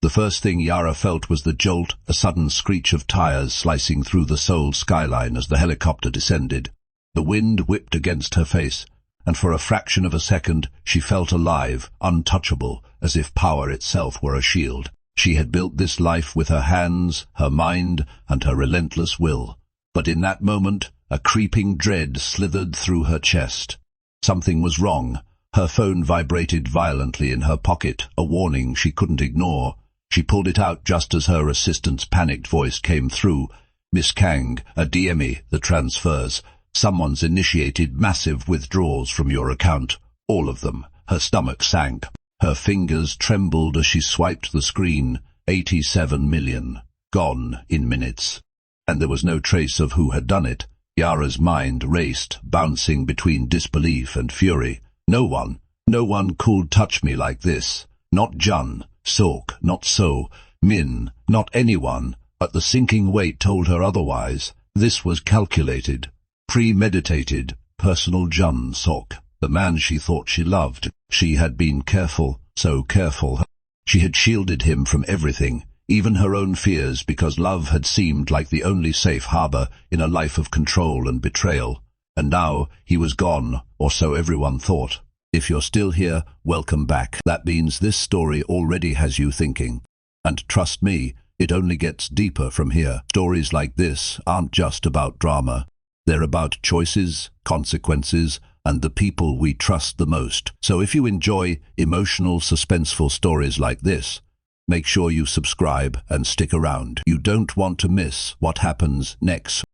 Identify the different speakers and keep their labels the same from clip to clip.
Speaker 1: The first thing Yara felt was the jolt, a sudden screech of tires slicing through the Seoul skyline as the helicopter descended. The wind whipped against her face, and for a fraction of a second she felt alive, untouchable, as if power itself were a shield. She had built this life with her hands, her mind, and her relentless will. But in that moment, a creeping dread slithered through her chest. Something was wrong. Her phone vibrated violently in her pocket, a warning she couldn't ignore. She pulled it out just as her assistant's panicked voice came through. "Miss Kang-Adeyemi, the transfers. Someone's initiated massive withdrawals from your account. All of them." Her stomach sank. Her fingers trembled as she swiped the screen. 87 million. Gone in minutes. And there was no trace of who had done it. Yara's mind raced, bouncing between disbelief and fury. No one could touch me like this. Not Jun, Sok, not So, Min, not anyone. But the sinking weight told her otherwise. This was calculated, premeditated, personal Jun Sok, the man she thought she loved. She had been careful, so careful. She had shielded him from everything, even her own fears, because love had seemed like the only safe harbor in a life of control and betrayal. And now he was gone, or so everyone thought. If you're still here, welcome back. That means this story already has you thinking. And trust me, it only gets deeper from here. Stories like this aren't just about drama. They're about choices, consequences, and the people we trust the most. So if you enjoy emotional, suspenseful stories like this, make sure you subscribe and stick around. You don't want to miss what happens next.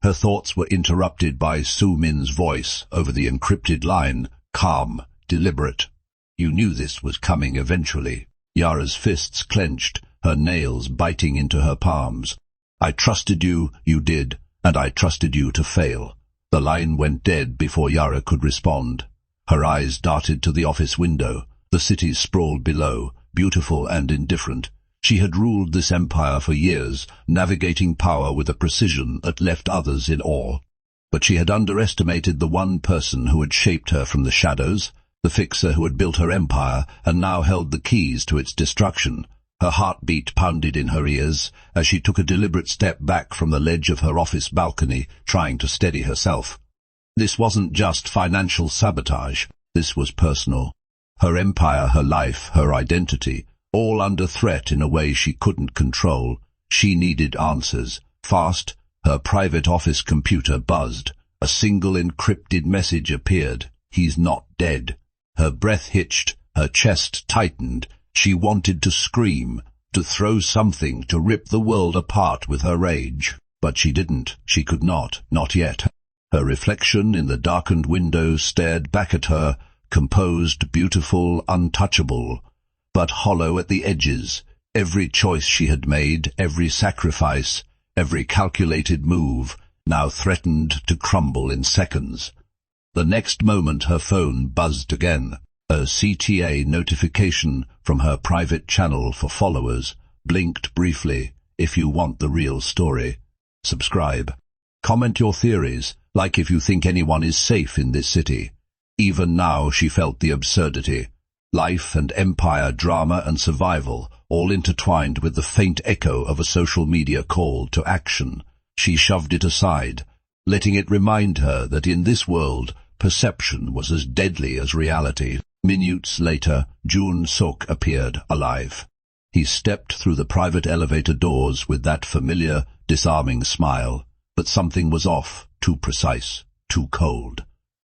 Speaker 1: Her thoughts were interrupted by Soo Min's voice over the encrypted line, calm, deliberate. "You knew this was coming eventually." Yara's fists clenched, her nails biting into her palms. "I trusted you, you did, and I trusted you to fail." The line went dead before Yara could respond. Her eyes darted to the office window. The city sprawled below, beautiful and indifferent. She had ruled this empire for years, navigating power with a precision that left others in awe. But she had underestimated the one person who had shaped her from the shadows, the fixer who had built her empire and now held the keys to its destruction. Her heartbeat pounded in her ears as she took a deliberate step back from the ledge of her office balcony, trying to steady herself. This wasn't just financial sabotage. This was personal. Her empire, her life, her identity, all under threat in a way she couldn't control. She needed answers. Fast, her private office computer buzzed. A single encrypted message appeared. "He's not dead." Her breath hitched, her chest tightened. She wanted to scream, to throw something, to rip the world apart with her rage. But she didn't. She could not yet. Her reflection in the darkened window stared back at her, composed, beautiful, untouchable, but hollow at the edges. Every choice she had made, every sacrifice, every calculated move, now threatened to crumble in seconds. The next moment her phone buzzed again. A CTA notification from her private channel for followers blinked briefly. "If you want the real story, subscribe. Comment your theories, like if you think anyone is safe in this city." Even now she felt the absurdity. Life and empire, drama and survival, all intertwined with the faint echo of a social media call to action. She shoved it aside, letting it remind her that in this world, perception was as deadly as reality. Minutes later, Jun Sok appeared, alive. He stepped through the private elevator doors with that familiar, disarming smile. But something was off, too precise, too cold.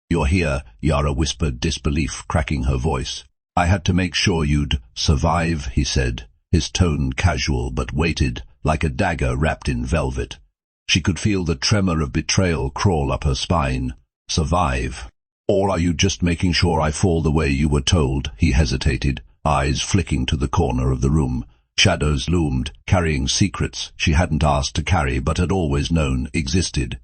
Speaker 1: "You're here," Yara whispered, disbelief cracking her voice. "I had to make sure you'd survive," he said, his tone casual but weighted, like a dagger wrapped in velvet. She could feel the tremor of betrayal crawl up her spine. "Survive? Or are you just making sure I fall the way you were told?" He hesitated, eyes flicking to the corner of the room. Shadows loomed, carrying secrets she hadn't asked to carry but had always known existed.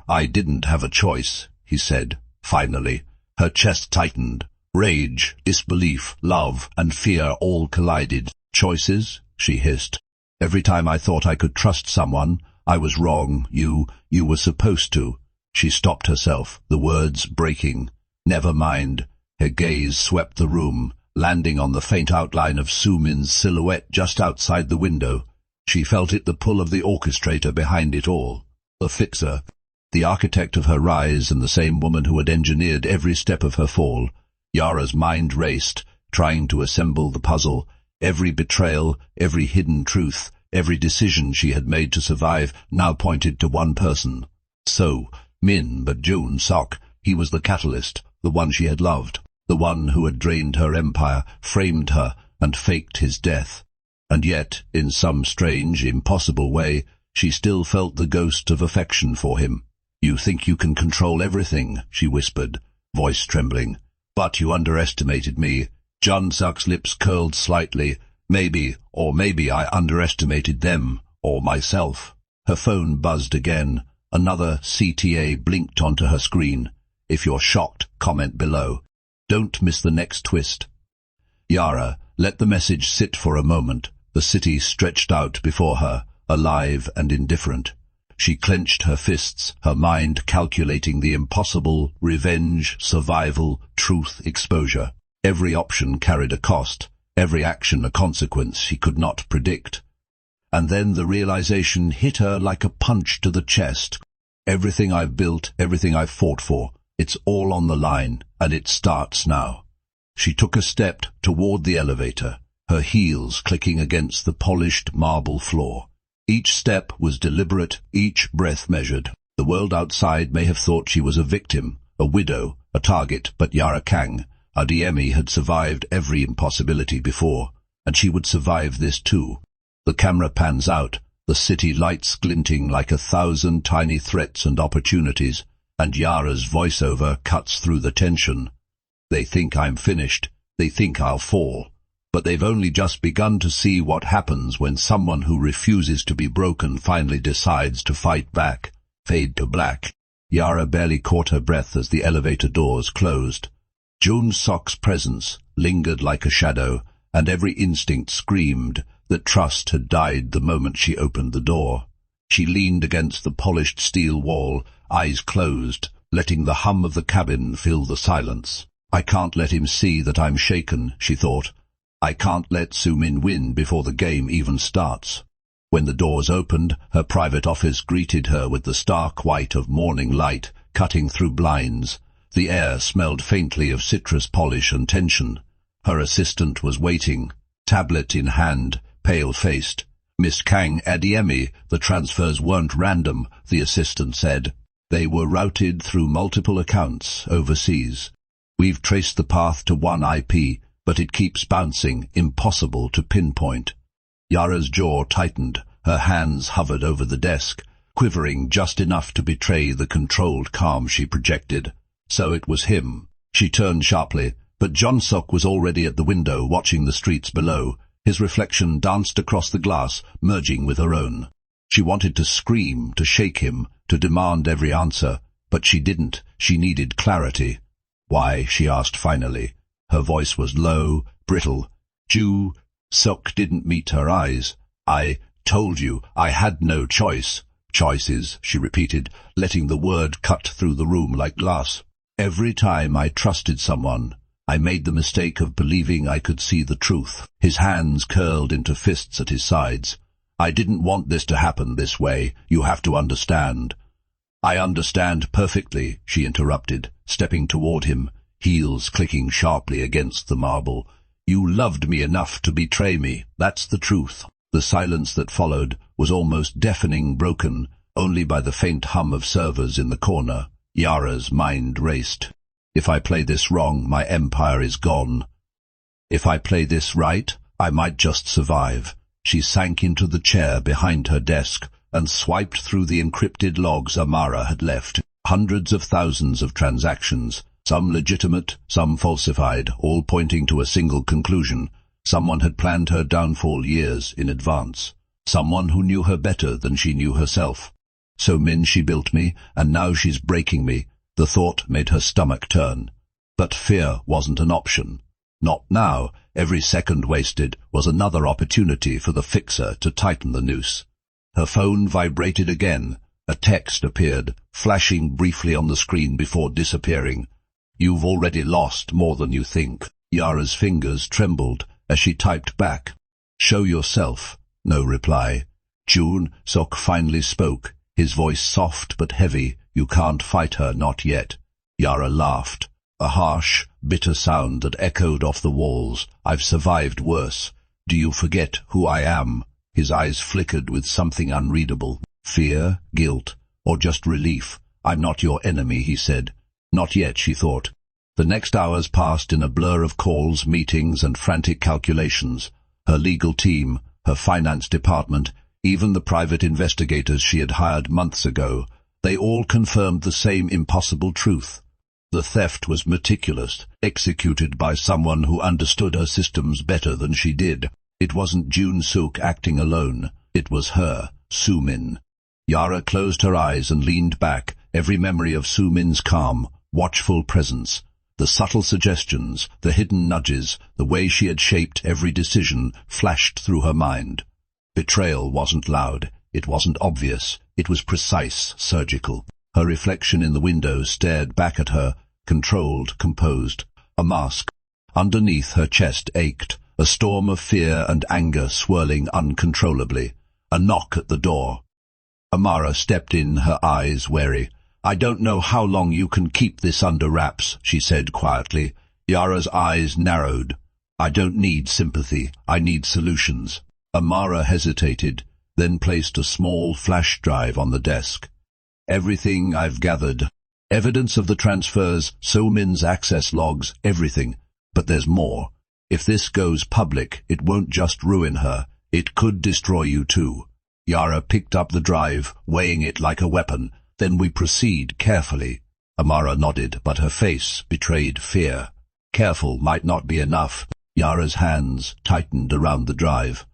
Speaker 1: "I didn't have a choice," he said, finally. Her chest tightened. Rage, disbelief, love, and fear all collided. "Choices?" she hissed. "Every time I thought I could trust someone, I was wrong. You were supposed to." She stopped herself, the words breaking. "Never mind." Her gaze swept the room. landing on the faint outline of Sumin's silhouette just outside the window. She felt it, the pull of the orchestrator behind it all. The fixer, the architect of her rise and the same woman who had engineered every step of her fall. Yara's mind raced, trying to assemble the puzzle. Every betrayal, every hidden truth, every decision she had made to survive now pointed to one person. So, Min, but Jun Sok, he was the catalyst, the one she had loved, the one who had drained her empire, framed her, and faked his death. And yet, in some strange, impossible way, she still felt the ghost of affection for him. "You think you can control everything," she whispered, voice trembling. "But you underestimated me." Jun Sok's lips curled slightly. Maybe I underestimated them, or myself. Her phone buzzed again. Another CTA blinked onto her screen. "If you're shocked, comment below. Don't miss the next twist." Yara let the message sit for a moment. The city stretched out before her, alive and indifferent. She clenched her fists, her mind calculating the impossible: revenge, survival, truth, exposure. Every option carried a cost, every action a consequence she could not predict. And then the realization hit her like a punch to the chest. Everything I've built, everything I've fought for, it's all on the line, and it starts now. She took a step toward the elevator, her heels clicking against the polished marble floor. Each step was deliberate, each breath measured. The world outside may have thought she was a victim, a widow, a target, but Yara Kang-Adeyemi had survived every impossibility before, and she would survive this too. The camera pans out, the city lights glinting like 1,000 tiny threats and opportunities, and Yara's voiceover cuts through the tension. "They think I'm finished. They think I'll fall. But they've only just begun to see what happens when someone who refuses to be broken finally decides to fight back." Fade to black. Yara barely caught her breath as the elevator doors closed. Jun Sok's presence lingered like a shadow, and every instinct screamed that trust had died the moment she opened the door. She leaned against the polished steel wall, eyes closed, letting the hum of the cabin fill the silence. "I can't let him see that I'm shaken," she thought. "I can't let Sumin win before the game even starts." When the doors opened, her private office greeted her with the stark white of morning light cutting through blinds. The air smelled faintly of citrus polish and tension. Her assistant was waiting, tablet in hand, pale-faced. "Miss Kang-Adeyemi, the transfers weren't random," the assistant said. "They were routed through multiple accounts overseas. We've traced the path to one IP, but it keeps bouncing, impossible to pinpoint." Yara's jaw tightened, her hands hovered over the desk, quivering just enough to betray the controlled calm she projected. So it was him. She turned sharply, but Jun Sok was already at the window watching the streets below. His reflection danced across the glass, merging with her own. She wanted to scream, to shake him, to demand every answer, but she didn't. She needed clarity. "Why?" she asked finally. Her voice was low, brittle. Jun Sok didn't meet her eyes. "I told you I had no choice." "Choices," she repeated, letting the word cut through the room like glass. "Every time I trusted someone, I made the mistake of believing I could see the truth." His hands curled into fists at his sides. "I didn't want this to happen this way. You have to understand." "I understand perfectly," she interrupted, stepping toward him, heels clicking sharply against the marble. "You loved me enough to betray me. That's the truth." The silence that followed was almost deafening, broken only by the faint hum of servers in the corner. Yara's mind raced. "If I play this wrong, my empire is gone. If I play this right, I might just survive." She sank into the chair behind her desk and swiped through the encrypted logs Amara had left. Hundreds of thousands of transactions, some legitimate, some falsified, all pointing to a single conclusion. Someone had planned her downfall years in advance. Someone who knew her better than she knew herself. "So Min, she built me, and now she's breaking me." The thought made her stomach turn. But fear wasn't an option. Not now. Every second wasted was another opportunity for the fixer to tighten the noose. Her phone vibrated again. A text appeared, flashing briefly on the screen before disappearing. "You've already lost more than you think." Yara's fingers trembled as she typed back. Show yourself. No reply. Jun Sok finally spoke, his voice soft but heavy. You can't fight her, not yet. Yara laughed, a harsh, bitter sound that echoed off the walls. I've survived worse. Do you forget who I am? His eyes flickered with something unreadable. Fear, guilt, or just relief. I'm not your enemy, he said. Not yet, she thought. The next hours passed in a blur of calls, meetings, and frantic calculations. Her legal team, her finance department, even the private investigators she had hired months ago, they all confirmed the same impossible truth. The theft was meticulous, executed by someone who understood her systems better than she did. It wasn't Jun Suk acting alone. It was her, Soo-min. Yara closed her eyes and leaned back, every memory of Soo-min's calm, watchful presence. The subtle suggestions, the hidden nudges, the way she had shaped every decision flashed through her mind. Betrayal wasn't loud, it wasn't obvious, it was precise, surgical. Her reflection in the window stared back at her, controlled, composed. A mask. Underneath her chest ached, a storm of fear and anger swirling uncontrollably. A knock at the door. Amara stepped in, her eyes wary. I don't know how long you can keep this under wraps, she said quietly. Yara's eyes narrowed. I don't need sympathy, I need solutions. Amara hesitated, then placed a small flash drive on the desk. Everything I've gathered. Evidence of the transfers, Soo-min's access logs, everything. But there's more. If this goes public, it won't just ruin her. It could destroy you too. Yara picked up the drive, weighing it like a weapon. Then we proceed carefully. Amara nodded, but her face betrayed fear. Careful might not be enough. Yara's hands tightened around the drive.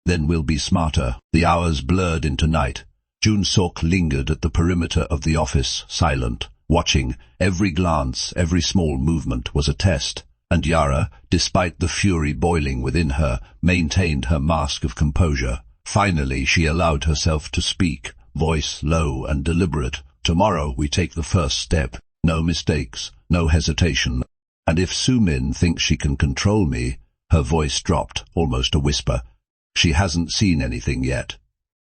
Speaker 1: Then we'll be smarter. The hours blurred into night. Jun Sok lingered at the perimeter of the office, silent, watching. Every glance, every small movement was a test. And Yara, despite the fury boiling within her, maintained her mask of composure. Finally, she allowed herself to speak, voice low and deliberate. Tomorrow we take the first step. No mistakes, no hesitation. And if Soo-min thinks she can control me, her voice dropped, almost a whisper. She hasn't seen anything yet.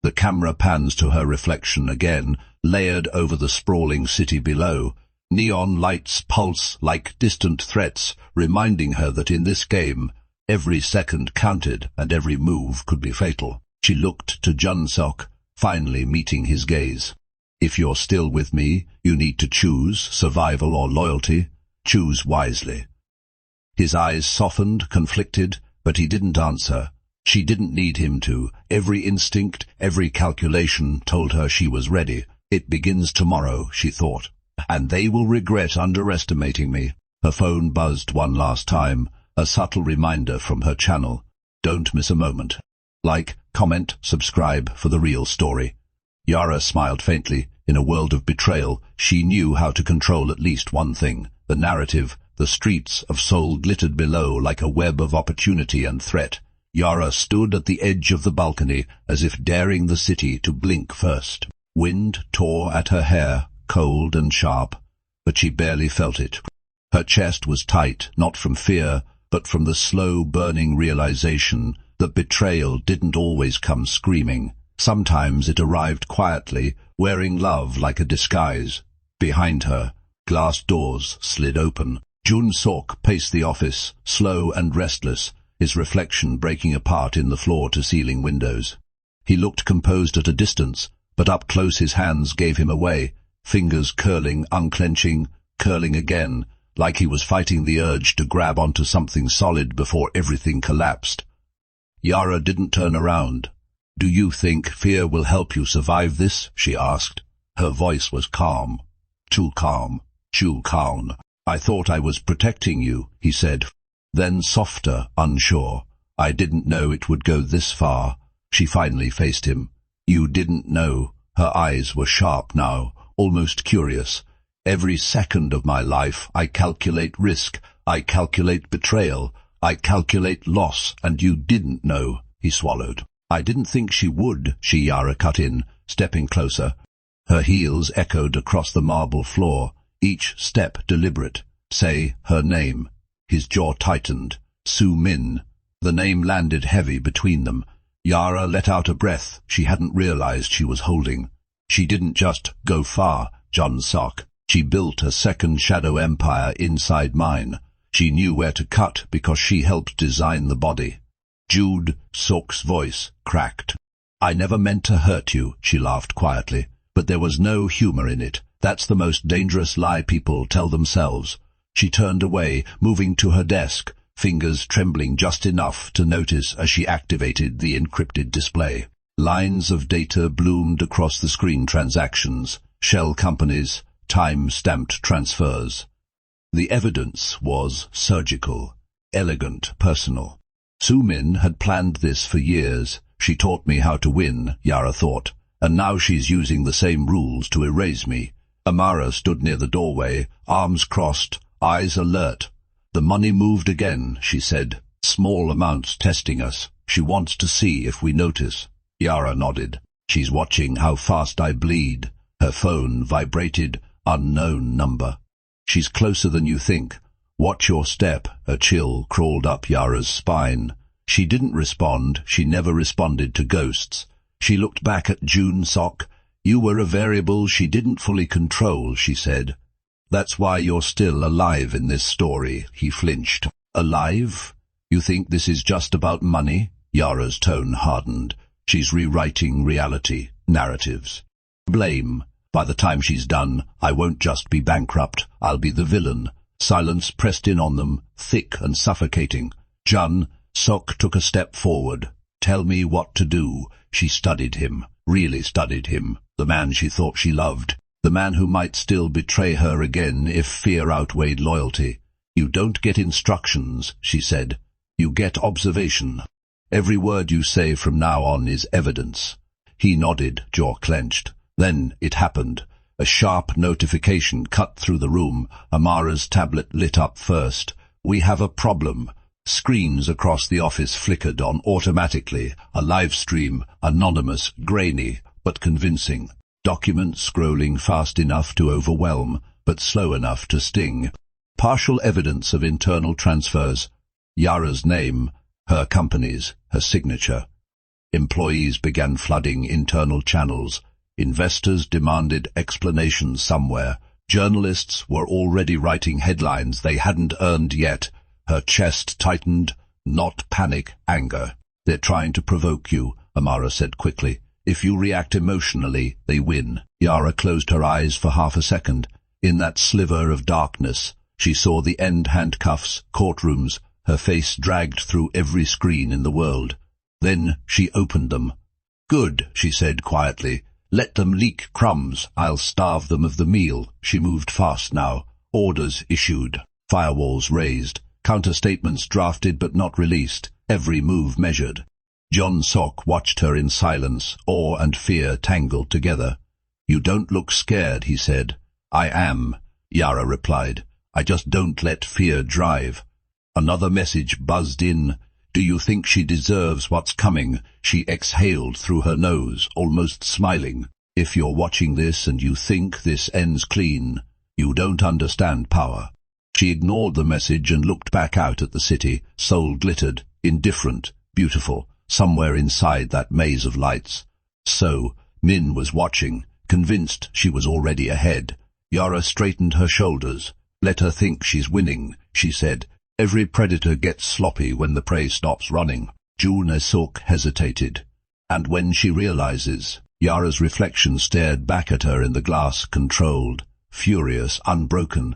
Speaker 1: The camera pans to her reflection again, layered over the sprawling city below. Neon lights pulse like distant threats, reminding her that in this game, every second counted and every move could be fatal. She looked to Jun Sok, finally meeting his gaze. If you're still with me, you need to choose survival or loyalty. Choose wisely. His eyes softened, conflicted, but he didn't answer. She didn't need him to. Every instinct, every calculation told her she was ready. It begins tomorrow, she thought. And they will regret underestimating me. Her phone buzzed one last time, a subtle reminder from her channel. Don't miss a moment. Like, comment, subscribe for the real story. Yara smiled faintly. In a world of betrayal, she knew how to control at least one thing. The narrative. The streets of Seoul glittered below like a web of opportunity and threat. Yara stood at the edge of the balcony, as if daring the city to blink first. Wind tore at her hair, cold and sharp, but she barely felt it. Her chest was tight, not from fear, but from the slow burning realization that betrayal didn't always come screaming. Sometimes it arrived quietly, wearing love like a disguise. Behind her, glass doors slid open. Jun Sok paced the office, slow and restless, his reflection breaking apart in the floor-to-ceiling windows. He looked composed at a distance, but up close his hands gave him away, fingers curling, unclenching, curling again, like he was fighting the urge to grab onto something solid before everything collapsed. Yara didn't turn around. Do you think fear will help you survive this? She asked. Her voice was calm. Too calm. Too calm. I thought I was protecting you, he said. Then softer, unsure. I didn't know it would go this far. She finally faced him. You didn't know. Her eyes were sharp now, almost curious. Every second of my life I calculate risk, I calculate betrayal, I calculate loss, and you didn't know, he swallowed. I didn't think she would, Yara cut in, stepping closer. Her heels echoed across the marble floor, each step deliberate. Say her name. His jaw tightened. Su Min. The name landed heavy between them. Yara let out a breath she hadn't realized she was holding. She didn't just go far, Jun Sok. She built a second shadow empire inside mine. She knew where to cut because she helped design the body. Jude Sok's voice cracked. I never meant to hurt you, she laughed quietly, but there was no humor in it. That's the most dangerous lie people tell themselves. She turned away, moving to her desk, fingers trembling just enough to notice as she activated the encrypted display. Lines of data bloomed across the screen: transactions, shell companies, time-stamped transfers. The evidence was surgical, elegant, personal. Su Min had planned this for years. She taught me how to win, Yara thought, and now she's using the same rules to erase me. Amara stood near the doorway, arms crossed, eyes alert. The money moved again, she said. Small amounts testing us. She wants to see if we notice. Yara nodded. She's watching how fast I bleed. Her phone vibrated. Unknown number. She's closer than you think. Watch your step. A chill crawled up Yara's spine. She didn't respond. She never responded to ghosts. She looked back at Jun Sok. You were a variable she didn't fully control, she said. That's why you're still alive in this story. He flinched. Alive? You think this is just about money? Yara's tone hardened. She's rewriting reality, narratives. Blame. By the time she's done, I won't just be bankrupt, I'll be the villain. Silence pressed in on them, thick and suffocating. Jun Sok took a step forward. Tell me what to do. She studied him, really studied him, the man she thought she loved, the man who might still betray her again if fear outweighed loyalty. You don't get instructions, she said. You get observation. Every word you say from now on is evidence. He nodded, jaw clenched. Then it happened. A sharp notification cut through the room. Amara's tablet lit up first. We have a problem. Screens across the office flickered on automatically. A live stream, anonymous, grainy, but convincing. Documents scrolling fast enough to overwhelm, but slow enough to sting. Partial evidence of internal transfers. Yara's name, her company's, her signature. Employees began flooding internal channels. Investors demanded explanations somewhere. Journalists were already writing headlines they hadn't earned yet. Her chest tightened, not panic, anger. They're trying to provoke you, Amara said quickly. If you react emotionally, they win. Yara closed her eyes for half a second. In that sliver of darkness, she saw the end handcuffs, courtrooms, her face dragged through every screen in the world. Then she opened them. Good, she said quietly. Let them leak crumbs. I'll starve them of the meal. She moved fast now. Orders issued. Firewalls raised. Counter-statements drafted but not released. Every move measured. Jun Sok watched her in silence, awe and fear tangled together. You don't look scared, he said. I am, Yara replied. I just don't let fear drive. Another message buzzed in. Do you think she deserves what's coming? She exhaled through her nose, almost smiling. If you're watching this and you think this ends clean, you don't understand power. She ignored the message and looked back out at the city. Seoul glittered, indifferent, beautiful, somewhere inside that maze of lights. So, Min was watching, convinced she was already ahead. Yara straightened her shoulders. Let her think she's winning, she said. Every predator gets sloppy when the prey stops running. Jun Sok hesitated. And when she realizes, Yara's reflection stared back at her in the glass, controlled, furious, unbroken.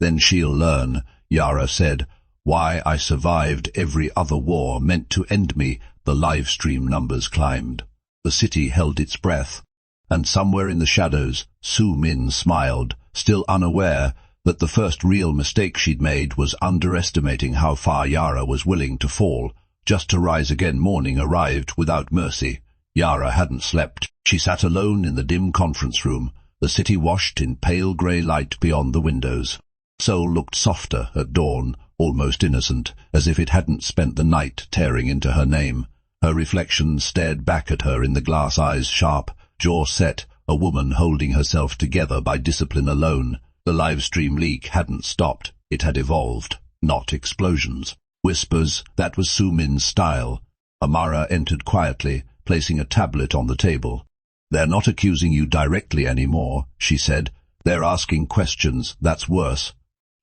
Speaker 1: Then she'll learn, Yara said. Why I survived every other war meant to end me. The live stream numbers climbed. The city held its breath. And somewhere in the shadows, Su Min smiled, still unaware that the first real mistake she'd made was underestimating how far Yara was willing to fall, just to rise again. Morning arrived without mercy. Yara hadn't slept. She sat alone in the dim conference room, the city washed in pale grey light beyond the windows. Seoul looked softer at dawn, almost innocent, as if it hadn't spent the night tearing into her name. Her reflection stared back at her in the glass eyes, sharp, jaw set, a woman holding herself together by discipline alone. The live stream leak hadn't stopped. It had evolved. not explosions. Whispers, that was Su-min's style. Amara entered quietly, placing a tablet on the table. "They're not accusing you directly anymore," she said. "They're asking questions, that's worse."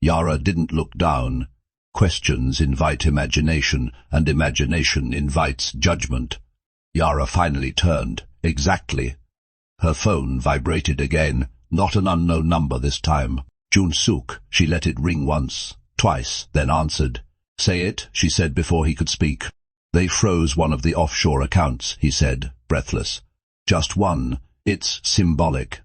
Speaker 1: Yara didn't look down. Questions invite imagination, and imagination invites judgment. Yara finally turned. Exactly. Her phone vibrated again, not an unknown number this time. Jun-suk. She let it ring once, twice, then answered. "Say it," she said before he could speak. "They froze one of the offshore accounts," he said, breathless. "Just one. It's symbolic."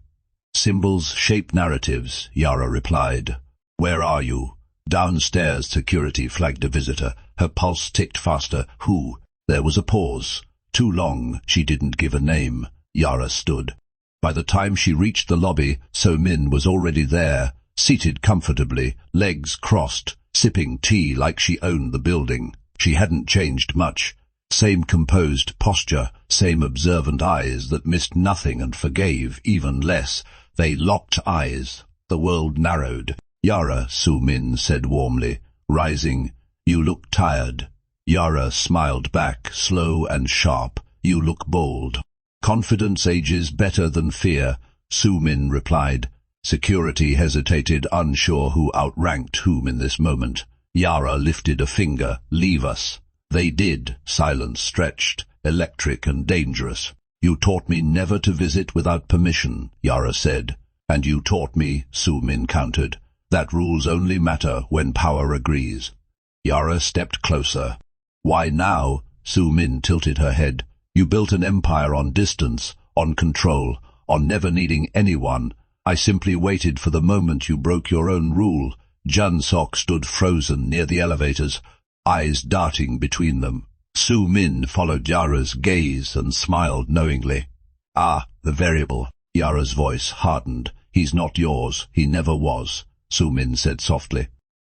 Speaker 1: "Symbols shape narratives," Yara replied. "Where are you?" "Downstairs," security flagged a visitor. Her pulse ticked faster. "Who?" There was a pause. Too long. She didn't give a name. Yara stood. By the time she reached the lobby, So-min was already there, seated comfortably, legs crossed, sipping tea like she owned the building. She hadn't changed much. Same composed posture, same observant eyes that missed nothing and forgave even less. They locked eyes. The world narrowed. "Yara," Su-min said warmly, rising. "You look tired." Yara smiled back, slow and sharp. "You look bold." "Confidence ages better than fear," Su-min replied. Security hesitated, unsure who outranked whom in this moment. Yara lifted a finger. "Leave us." They did. Silence stretched, electric and dangerous. "You taught me never to visit without permission," Yara said. "And you taught me," Su-min countered, "that rules only matter when power agrees." Yara stepped closer. "Why now?" Su-min tilted her head. "You built an empire on distance, on control, on never needing anyone. I simply waited for the moment you broke your own rule." Jun-sok stood frozen near the elevators, eyes darting between them. Su-min followed Yara's gaze and smiled knowingly. "Ah, the variable." Yara's voice hardened. "He's not yours. He never was," Su-min said softly.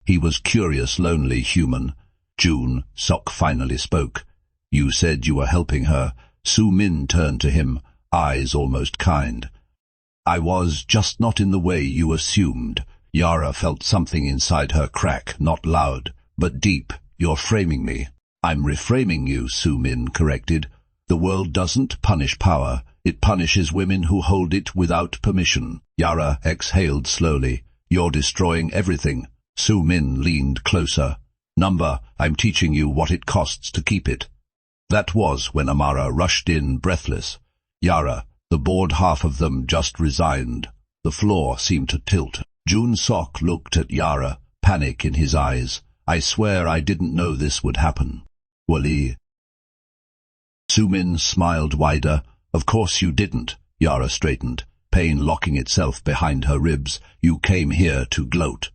Speaker 1: "He was curious, lonely, human." Jun-sok finally spoke. "You said you were helping her." Su-min turned to him, eyes almost kind. "I was, just not in the way you assumed." Yara felt something inside her crack, not loud, but deep. "You're framing me." "I'm reframing you," Su-min corrected. "The world doesn't punish power. It punishes women who hold it without permission." Yara exhaled slowly. "You're destroying everything." Su-min leaned closer. "Number, I'm teaching you what it costs to keep it." That was when Amara rushed in, breathless. Yara, the bored half of them, just resigned. The floor seemed to tilt. Jun-sok looked at Yara, panic in his eyes. "I swear I didn't know this would happen." "Wally." Su-min smiled wider. "Of course you didn't." Yara straightened, pain locking itself behind her ribs. "You came here to gloat."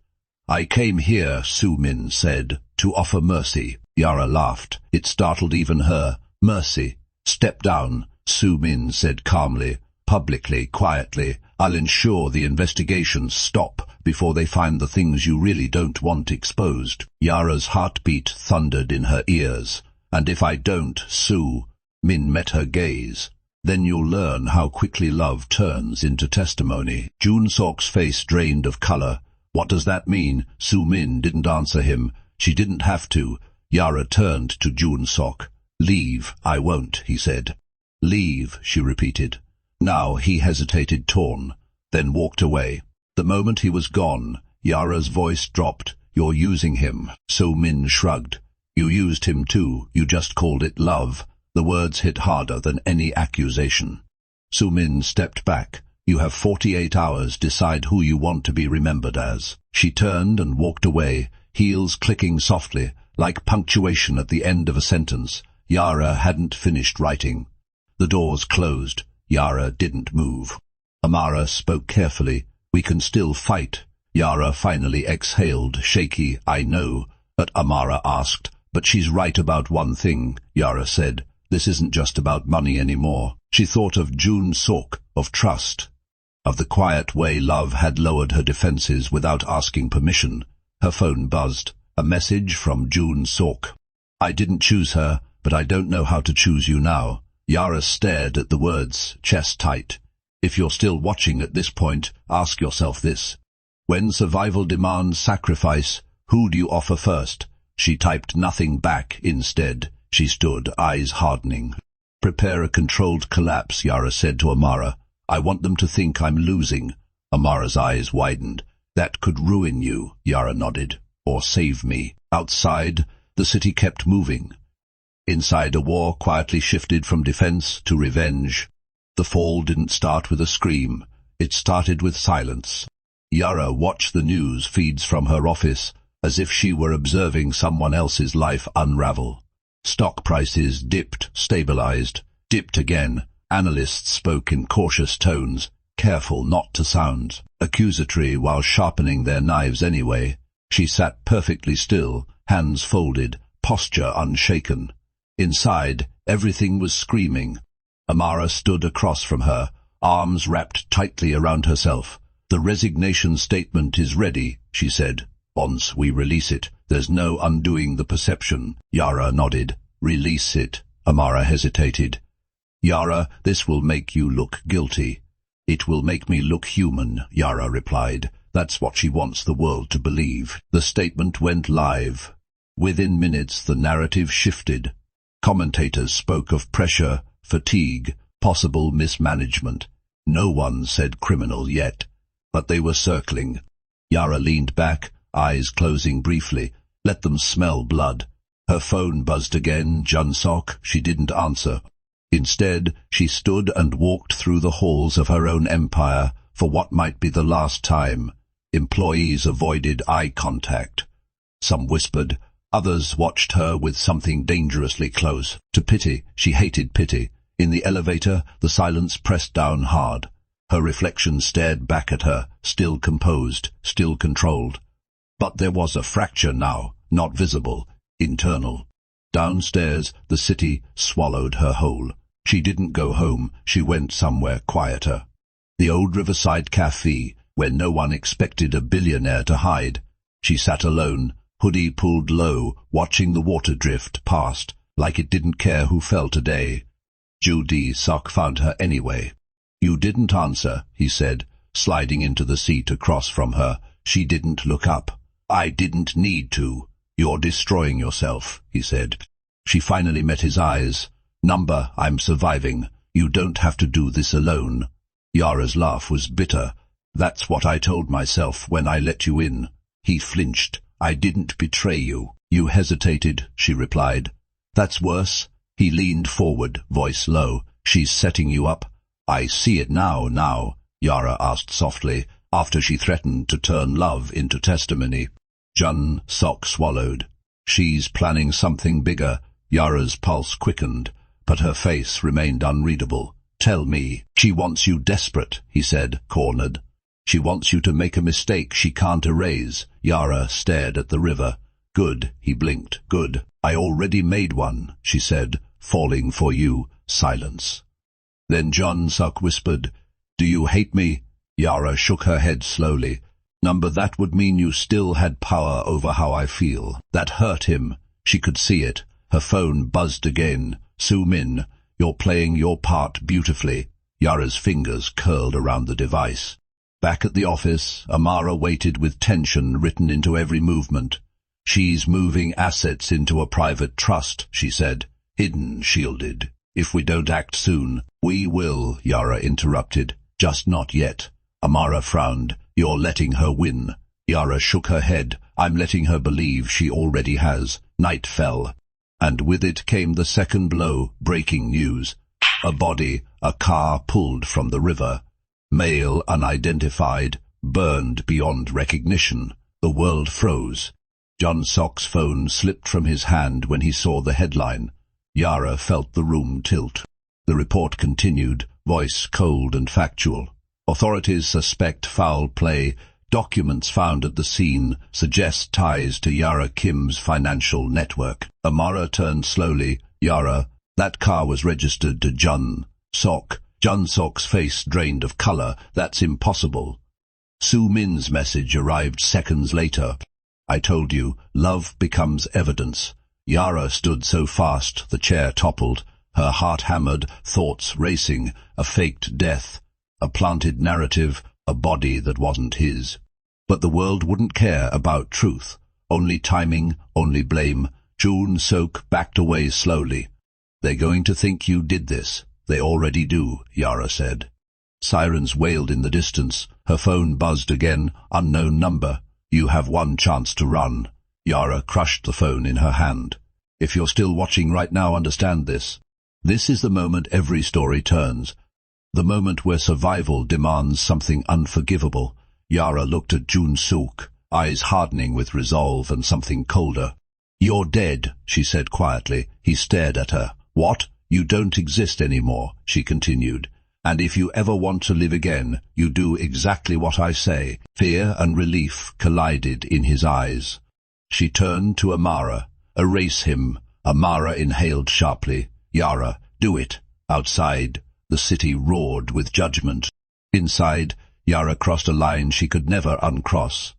Speaker 1: "I came here," Su-min said, "to offer mercy." Yara laughed. It startled even her. "Mercy." "Step down," Su-min said calmly, publicly, quietly. "I'll ensure the investigations stop before they find the things you really don't want exposed." Yara's heartbeat thundered in her ears. "And if I don't, Su-min met her gaze. Then you'll learn how quickly love turns into testimony." Jun-sok's face drained of color. "What does that mean?" Su-min didn't answer him. She didn't have to. Yara turned to Jun-sok. "Leave." "I won't," he said. "Leave," she repeated. Now he hesitated, torn, then walked away. The moment he was gone, Yara's voice dropped. "You're using him." Su-min shrugged. "You used him too. You just called it love." The words hit harder than any accusation. Su-min stepped back. "You have 48 hours. Decide who you want to be remembered as." She turned and walked away, heels clicking softly, like punctuation at the end of a sentence. Yara hadn't finished writing. The doors closed. Yara didn't move. Amara spoke carefully. "We can still fight." Yara finally exhaled, shaky. "I know." But Amara asked, "But she's right about one thing," Yara said. "This isn't just about money anymore." She thought of Jun-sok, of trust, of the quiet way love had lowered her defenses without asking permission. Her phone buzzed. A message from Jun-sok. "I didn't choose her, but I don't know how to choose you now." Yara stared at the words, chest tight. If you're still watching at this point, ask yourself this. When survival demands sacrifice, Who do you offer first? She typed nothing back. Instead, she stood, eyes hardening. Prepare a controlled collapse, Yara said to Amara. I want them to think I'm losing. Amara's eyes widened. That could ruin you, Yara nodded. Or save me. Outside, the city kept moving. Inside, a war quietly shifted from defense to revenge. The fall didn't start with a scream. It started with silence. Yara watched the news feeds from her office, as if she were observing someone else's life unravel. Stock prices dipped, stabilized, dipped again. Analysts spoke in cautious tones, careful not to sound accusatory while sharpening their knives anyway. She sat perfectly still, hands folded, posture unshaken. Inside, everything was screaming. Amara stood across from her, arms wrapped tightly around herself. The resignation statement is ready, she said. Once we release it, there's no undoing the perception. Yara nodded. Release it. Amara hesitated. Yara, this will make you look guilty. It will make me look human, Yara replied. That's what she wants the world to believe. The statement went live. Within minutes, the narrative shifted. Commentators spoke of pressure, fatigue, possible mismanagement. No one said criminal yet, but they were circling. Yara leaned back, eyes closing briefly. Let them smell blood. Her phone buzzed again. Junsok. She didn't answer. Instead, she stood and walked through the halls of her own empire for what might be the last time. Employees avoided eye contact. Some whispered. Others watched her with something dangerously close. To pity, she hated pity. In the elevator, the silence pressed down hard. Her reflection stared back at her, still composed, still controlled. But there was a fracture now, not visible, internal. Downstairs, the city swallowed her whole. She didn't go home, she went somewhere quieter. The old riverside cafe, where no one expected a billionaire to hide. She sat alone, hoodie pulled low, watching the water drift past, like it didn't care who fell today. Judy Sok found her anyway. You didn't answer, he said, sliding into the seat across from her. She didn't look up. I didn't need to. You're destroying yourself, he said. She finally met his eyes. Number, I'm surviving. You don't have to do this alone. Yara's laugh was bitter. That's what I told myself when I let you in. He flinched. I didn't betray you. You hesitated, she replied. That's worse. He leaned forward, voice low. She's setting you up. I see it now, Yara asked softly, after she threatened to turn love into testimony. Jun Sok swallowed. She's planning something bigger. Yara's pulse quickened, but her face remained unreadable. Tell me. She wants you desperate, he said, cornered. She wants you to make a mistake she can't erase. Yara stared at the river. Good, he blinked. Good. I already made one, she said, falling for you. Silence. Then Jun Sok whispered, Do you hate me? Yara shook her head slowly. Number, that would mean you still had power over how I feel. That hurt him. She could see it. Her phone buzzed again. Su-min, you're playing your part beautifully. Yara's fingers curled around the device. Back at the office, Amara waited with tension written into every movement. She's moving assets into a private trust, she said. Hidden, shielded. If we don't act soon, we will, Yara interrupted. Just not yet. Amara frowned. You're letting her win. Yara shook her head. I'm letting her believe she already has. Night fell. And with it came the second blow, breaking news. A body, a car pulled from the river. Male, unidentified, burned beyond recognition. The world froze. Jun Sok's phone slipped from his hand when he saw the headline. Yara felt the room tilt. The report continued, voice cold and factual. Authorities suspect foul play. Documents found at the scene suggest ties to Yara Kim's financial network. Amara turned slowly. Yara, that car was registered to Jun Sok. Jun Sok's face drained of color. That's impossible. Su-min's message arrived seconds later. I told you, love becomes evidence. Yara stood so fast the chair toppled, her heart hammered, thoughts racing, a faked death, a planted narrative, a body that wasn't his. But the world wouldn't care about truth. Only timing, only blame. Jun-sook backed away slowly. "They're going to think you did this. They already do," Yara said. Sirens wailed in the distance. Her phone buzzed again. "Unknown number. You have one chance to run." Yara crushed the phone in her hand. "If you're still watching right now, understand this. This is the moment every story turns. The moment where survival demands something unforgivable." Yara looked at Jun-sook, eyes hardening with resolve and something colder. "You're dead," she said quietly. He stared at her. "What? You don't exist anymore," she continued. "And if you ever want to live again, you do exactly what I say." Fear and relief collided in his eyes. She turned to Amara. "Erase him." Amara inhaled sharply. "Yara, do it." Outside, the city roared with judgment. Inside, Yara crossed a line she could never uncross.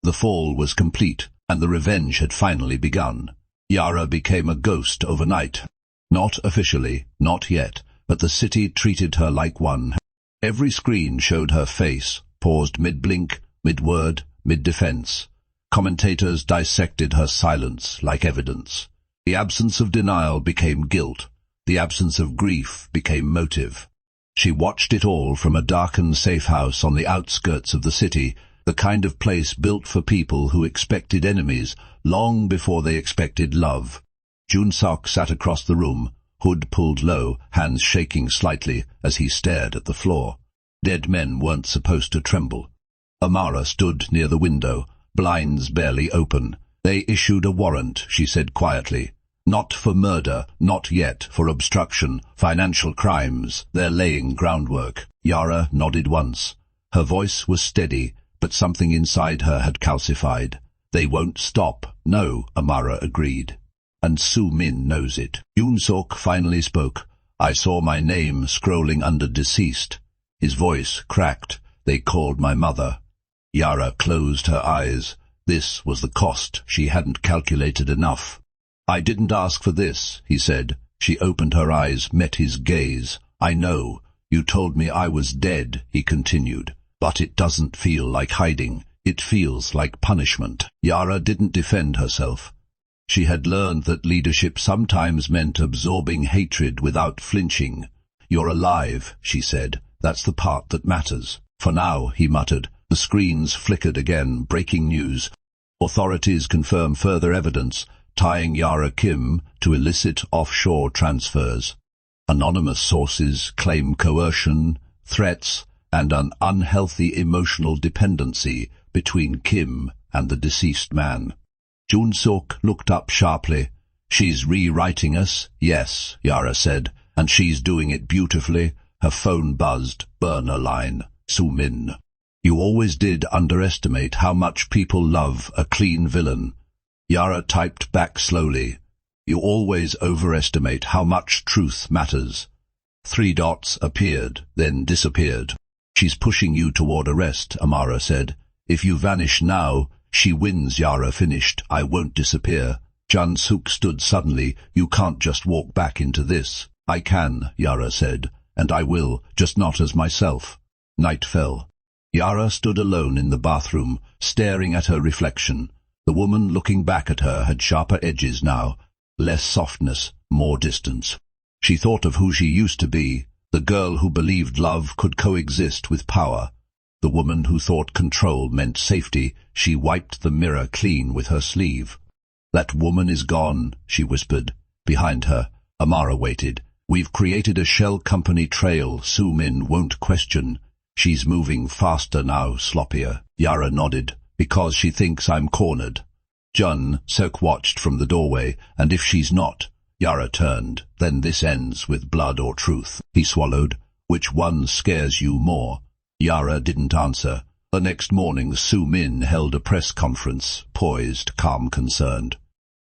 Speaker 1: The fall was complete, and the revenge had finally begun. Yara became a ghost overnight. Not officially, not yet, but the city treated her like one. Every screen showed her face, paused mid-blink, mid-word, mid-defense. Commentators dissected her silence like evidence. The absence of denial became guilt. The absence of grief became motive. She watched it all from a darkened safe house on the outskirts of the city, the kind of place built for people who expected enemies long before they expected love. Jun-sook sat across the room, hood pulled low, hands shaking slightly as he stared at the floor. Dead men weren't supposed to tremble. Amara stood near the window, blinds barely open. "They issued a warrant," she said quietly. "Not for murder, not yet, for obstruction, financial crimes. They're laying groundwork." Yara nodded once. Her voice was steady, but something inside her had calcified. "They won't stop." "No," Amara agreed. "And Soo-min knows it." Jun-sook finally spoke. "I saw my name scrolling under deceased." His voice cracked. "They called my mother." Yara closed her eyes. This was the cost. She hadn't calculated enough. "I didn't ask for this," he said. She opened her eyes, met his gaze. "I know. You told me I was dead," he continued. "But it doesn't feel like hiding. It feels like punishment." Yara didn't defend herself. She had learned that leadership sometimes meant absorbing hatred without flinching. "You're alive," she said. "That's the part that matters." "For now," he muttered. The screens flickered again. Breaking news. Authorities confirm further evidence, tying Yara Kim to illicit offshore transfers. Anonymous sources claim coercion, threats, and an unhealthy emotional dependency between Kim and the deceased man. Jun-sook looked up sharply. "She's rewriting us?" "Yes," Yara said, "and she's doing it beautifully." Her phone buzzed. Burner line. Soo-min. "You always did underestimate how much people love a clean villain." Yara typed back slowly. "You always overestimate how much truth matters." 3 dots appeared, then disappeared. "She's pushing you toward arrest," Amara said. "If you vanish now, she wins." Yara finished. "I won't disappear." Jun-sook stood suddenly. "You can't just walk back into this." "I can," Yara said, "and I will, just not as myself." Night fell. Yara stood alone in the bathroom, staring at her reflection. The woman looking back at her had sharper edges now, less softness, more distance. She thought of who she used to be, the girl who believed love could coexist with power. The woman who thought control meant safety. She wiped the mirror clean with her sleeve. "That woman is gone," she whispered. Behind her, Amara waited. "We've created a shell company trail Soo-min won't question. She's moving faster now, sloppier." Yara nodded. "Because she thinks I'm cornered." Jun-sook watched from the doorway. "And if she's not?" Yara turned. "Then this ends with blood or truth." He swallowed. "Which one scares you more?" Yara didn't answer. The next morning, Soo-min held a press conference, poised, calm, concerned.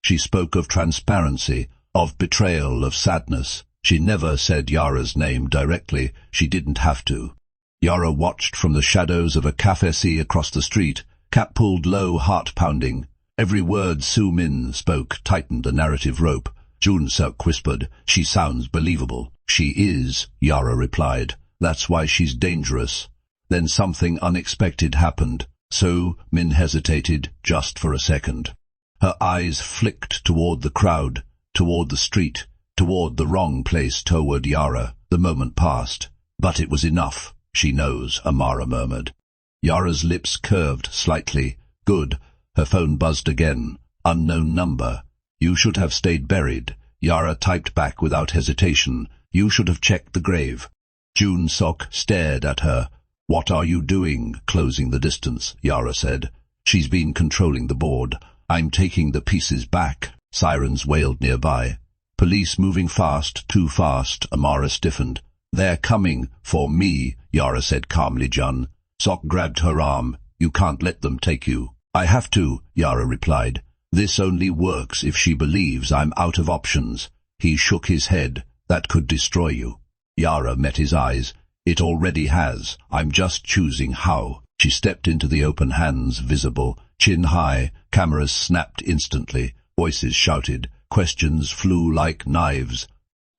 Speaker 1: She spoke of transparency, of betrayal, of sadness. She never said Yara's name directly. She didn't have to. Yara watched from the shadows of a café across the street, cap pulled low, heart-pounding. Every word Soo-min spoke tightened the narrative rope. Jun-sook whispered, "She sounds believable." "She is," Yara replied. "That's why she's dangerous." Then something unexpected happened. Soo-min hesitated just for a second. Her eyes flicked toward the crowd, toward the street, toward the wrong place, toward Yara. The moment passed. But it was enough. She knows, Amara murmured. Yara's lips curved slightly. Good. Her phone buzzed again. Unknown number. You should have stayed buried. Yara typed back without hesitation. You should have checked the grave. Jun Sok stared at her. What are you doing? Closing the distance, Yara said. She's been controlling the board. I'm taking the pieces back. Sirens wailed nearby. Police moving fast, too fast. Amara stiffened. They're coming for me, Yara said calmly. Jun Sok grabbed her arm. You can't let them take you. I have to, Yara replied. This only works if she believes I'm out of options. He shook his head. That could destroy you. Yara met his eyes. It already has. I'm just choosing how. She stepped into the open hands, visible, chin high. Cameras snapped instantly. Voices shouted. Questions flew like knives.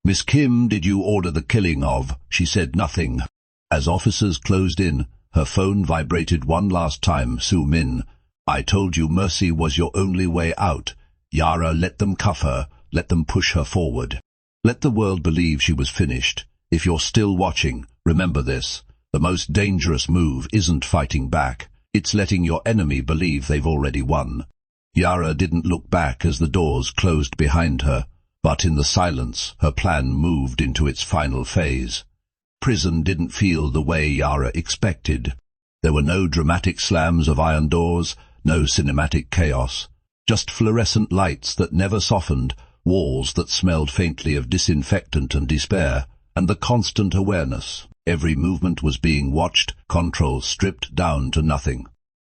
Speaker 1: Miss Kim, did you order the killing of? She said nothing. As officers closed in, her phone vibrated one last time. Soo Min. I told you mercy was your only way out. Yara, let them cuff her. Let them push her forward. Let the world believe she was finished. If you're still watching, remember this. The most dangerous move isn't fighting back. It's letting your enemy believe they've already won. Yara didn't look back as the doors closed behind her, but in the silence, her plan moved into its final phase. Prison didn't feel the way Yara expected. There were no dramatic slams of iron doors, no cinematic chaos. Just fluorescent lights that never softened, walls that smelled faintly of disinfectant and despair, and the constant awareness. Every movement was being watched, control stripped down to nothing.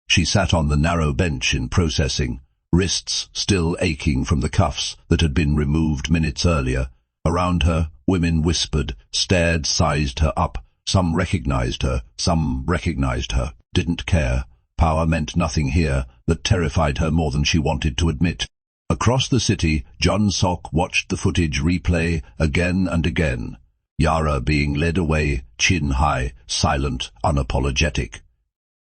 Speaker 1: She sat on the narrow bench in processing, wrists still aching from the cuffs that had been removed minutes earlier. Around her, women whispered, stared, sized her up. Some recognized her, didn't care. Power meant nothing here. That terrified her more than she wanted to admit. Across the city, Jun Sok watched the footage replay again and again. Yara being led away, chin high, silent, unapologetic.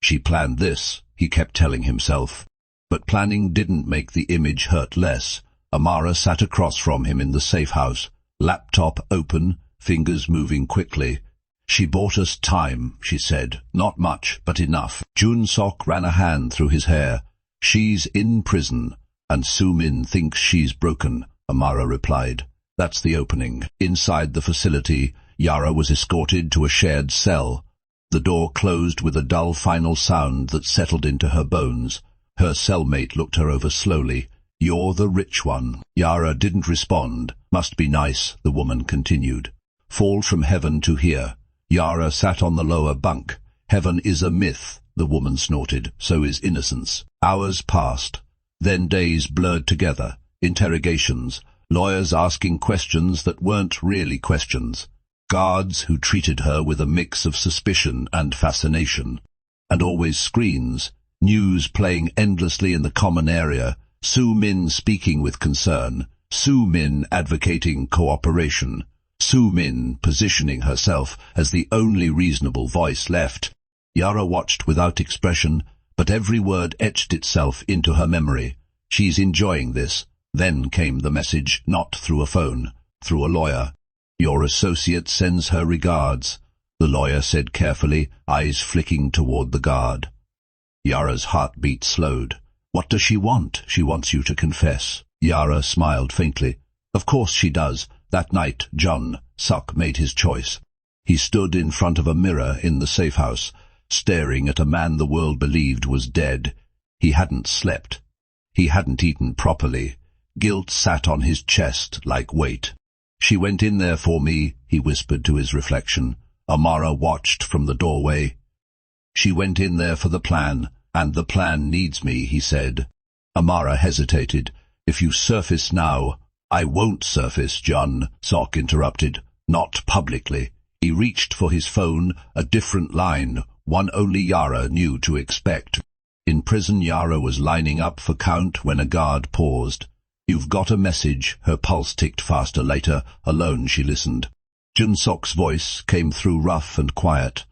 Speaker 1: She planned this, he kept telling himself. But planning didn't make the image hurt less. Amara sat across from him in the safe house, laptop open, fingers moving quickly. She bought us time, she said. Not much, but enough. Jun Sok ran a hand through his hair. She's in prison, and Soo Min thinks she's broken, Amara replied. That's the opening. Inside the facility, Yara was escorted to a shared cell. The door closed with a dull final sound that settled into her bones. Her cellmate looked her over slowly. You're the rich one. Yara didn't respond. Must be nice, the woman continued. Fall from heaven to here. Yara sat on the lower bunk. Heaven is a myth, the woman snorted. So is innocence. Hours passed. Then days blurred together. Interrogations. Lawyers asking questions that weren't really questions. Guards who treated her with a mix of suspicion and fascination. And always screens. News playing endlessly in the common area. Soo Min speaking with concern. Soo Min advocating cooperation. Soo Min positioning herself as the only reasonable voice left. Yara watched without expression, but every word etched itself into her memory. She's enjoying this. Then came the message, not through a phone, through a lawyer. Your associate sends her regards, the lawyer said carefully, eyes flicking toward the guard. Yara's heartbeat slowed. What does she want? She wants you to confess. Yara smiled faintly. Of course she does. That night, Jun Sok made his choice. He stood in front of a mirror in the safe house, staring at a man the world believed was dead. He hadn't slept. He hadn't eaten properly. Guilt sat on his chest like weight. She went in there for me, he whispered to his reflection. Amara watched from the doorway. She went in there for the plan, and the plan needs me, he said. Amara hesitated. If you surface now, I won't surface, Jun Sok interrupted. Not publicly. He reached for his phone, a different line, one only Yara knew to expect. In prison, Yara was lining up for count when a guard paused. You've got a message. Her pulse ticked faster. Later, alone, she listened. Jun Sok's voice came through rough and quiet.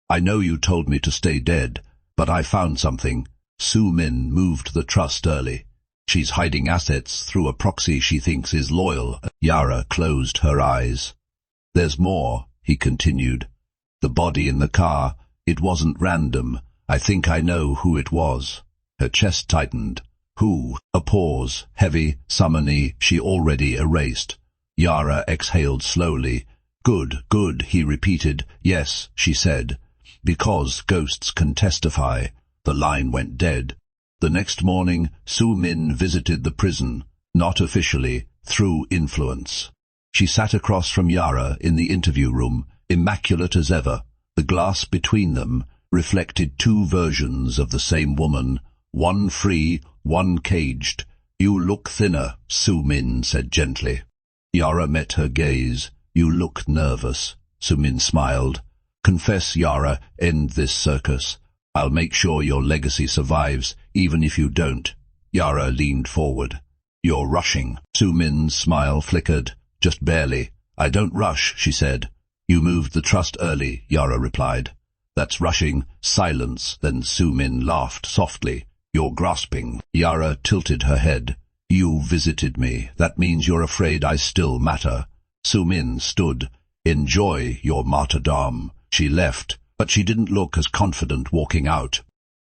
Speaker 1: I know you told me to stay dead, but I found something. Soo Min moved the trust early. She's hiding assets through a proxy she thinks is loyal. Yara closed her eyes. There's more, he continued. The body in the car, it wasn't random. I think I know who it was. Her chest tightened. Who? A pause, heavy, summony, she already erased. Yara exhaled slowly. Good, good, he repeated. Yes, she said. Because ghosts can testify. The line went dead. The next morning, Soo-min visited the prison, not officially, through influence. She sat across from Yara in the interview room, immaculate as ever. The glass between them reflected two versions of the same woman, one free, one caged. You look thinner, Soo-min said gently. Yara met her gaze. You look nervous. Soo-min smiled. Confess, Yara, end this circus. I'll make sure your legacy survives, even if you don't. Yara leaned forward. You're rushing. Soo-min's smile flickered. Just barely. I don't rush, she said. You moved the trust early, Yara replied. That's rushing. Silence. Then Soo-min laughed softly. You're grasping. Yara tilted her head. You visited me. That means you're afraid I still matter. Soo-min stood. Enjoy your martyrdom. She left, but she didn't look as confident walking out.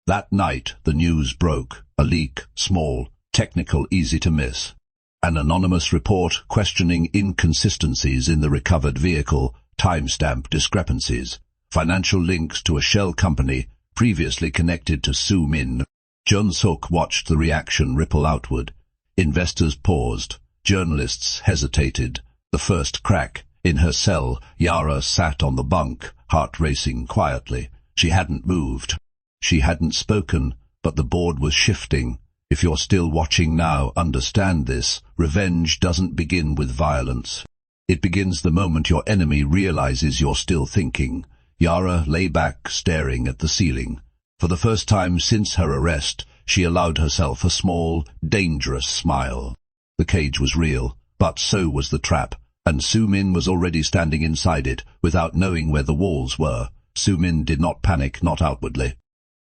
Speaker 1: That night the news broke. A leak, small, technical, easy to miss. An anonymous report questioning inconsistencies in the recovered vehicle, timestamp discrepancies, financial links to a shell company previously connected to Soo-min. Jun-suk watched the reaction ripple outward. Investors paused. Journalists hesitated. The first crack. In her cell, Yara sat on the bunk, heart racing quietly. She hadn't moved. She hadn't spoken, but the board was shifting. If you're still watching now, understand this. Revenge doesn't begin with violence. It begins the moment your enemy realizes you're still thinking. Yara lay back, staring at the ceiling. For the first time since her arrest, she allowed herself a small, dangerous smile. The cage was real, but so was the trap, and Soo-min was already standing inside it, without knowing where the walls were. Soo-min did not panic, not outwardly.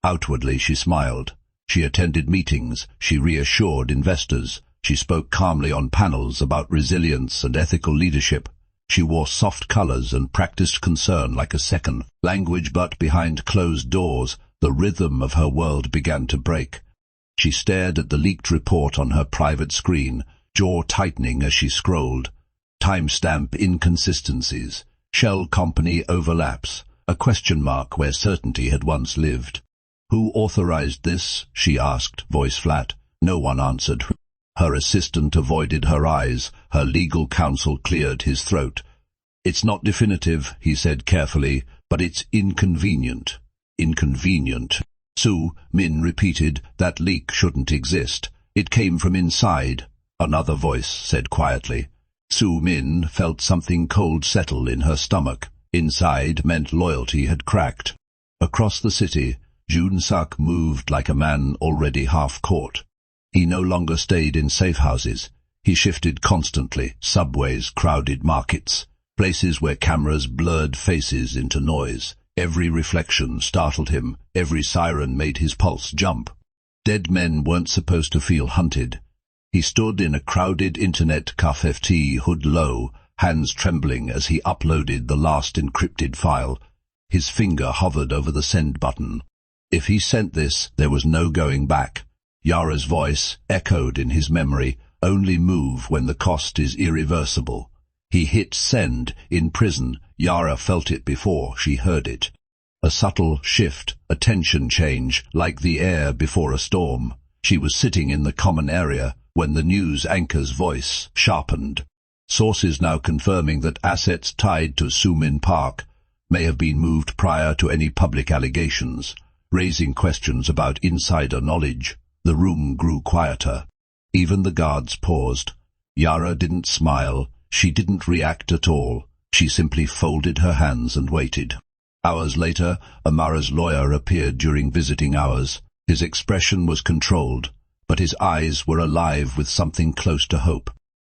Speaker 1: Outwardly she smiled. She attended meetings, she reassured investors, she spoke calmly on panels about resilience and ethical leadership. She wore soft colors and practiced concern like a second language, but behind closed doors, the rhythm of her world began to break. She stared at the leaked report on her private screen, jaw tightening as she scrolled. Timestamp inconsistencies, shell company overlaps, a question mark where certainty had once lived. Who authorized this? She asked, voice flat. No one answered. Her assistant avoided her eyes. Her legal counsel cleared his throat. It's not definitive, he said carefully, but it's inconvenient. Inconvenient. Soo-min repeated, that leak shouldn't exist. It came from inside. Another voice said quietly. Soo-min felt something cold settle in her stomach. Inside meant loyalty had cracked. Across the city, Jun-suk moved like a man already half caught. He no longer stayed in safe houses. He shifted constantly, subways, crowded markets, places where cameras blurred faces into noise. Every reflection startled him, every siren made his pulse jump. Dead men weren't supposed to feel hunted. He stood in a crowded internet cafe, hood low, hands trembling as he uploaded the last encrypted file. His finger hovered over the send button. If he sent this, there was no going back. Yara's voice echoed in his memory, only move when the cost is irreversible. He hit send. In prison, Yara felt it before she heard it. A subtle shift, a tension change, like the air before a storm. She was sitting in the common area when the news anchor's voice sharpened. Sources now confirming that assets tied to Soo-min Park may have been moved prior to any public allegations, raising questions about insider knowledge. The room grew quieter. Even the guards paused. Yara didn't smile. She didn't react at all. She simply folded her hands and waited. Hours later, Amara's lawyer appeared during visiting hours. His expression was controlled, but his eyes were alive with something close to hope.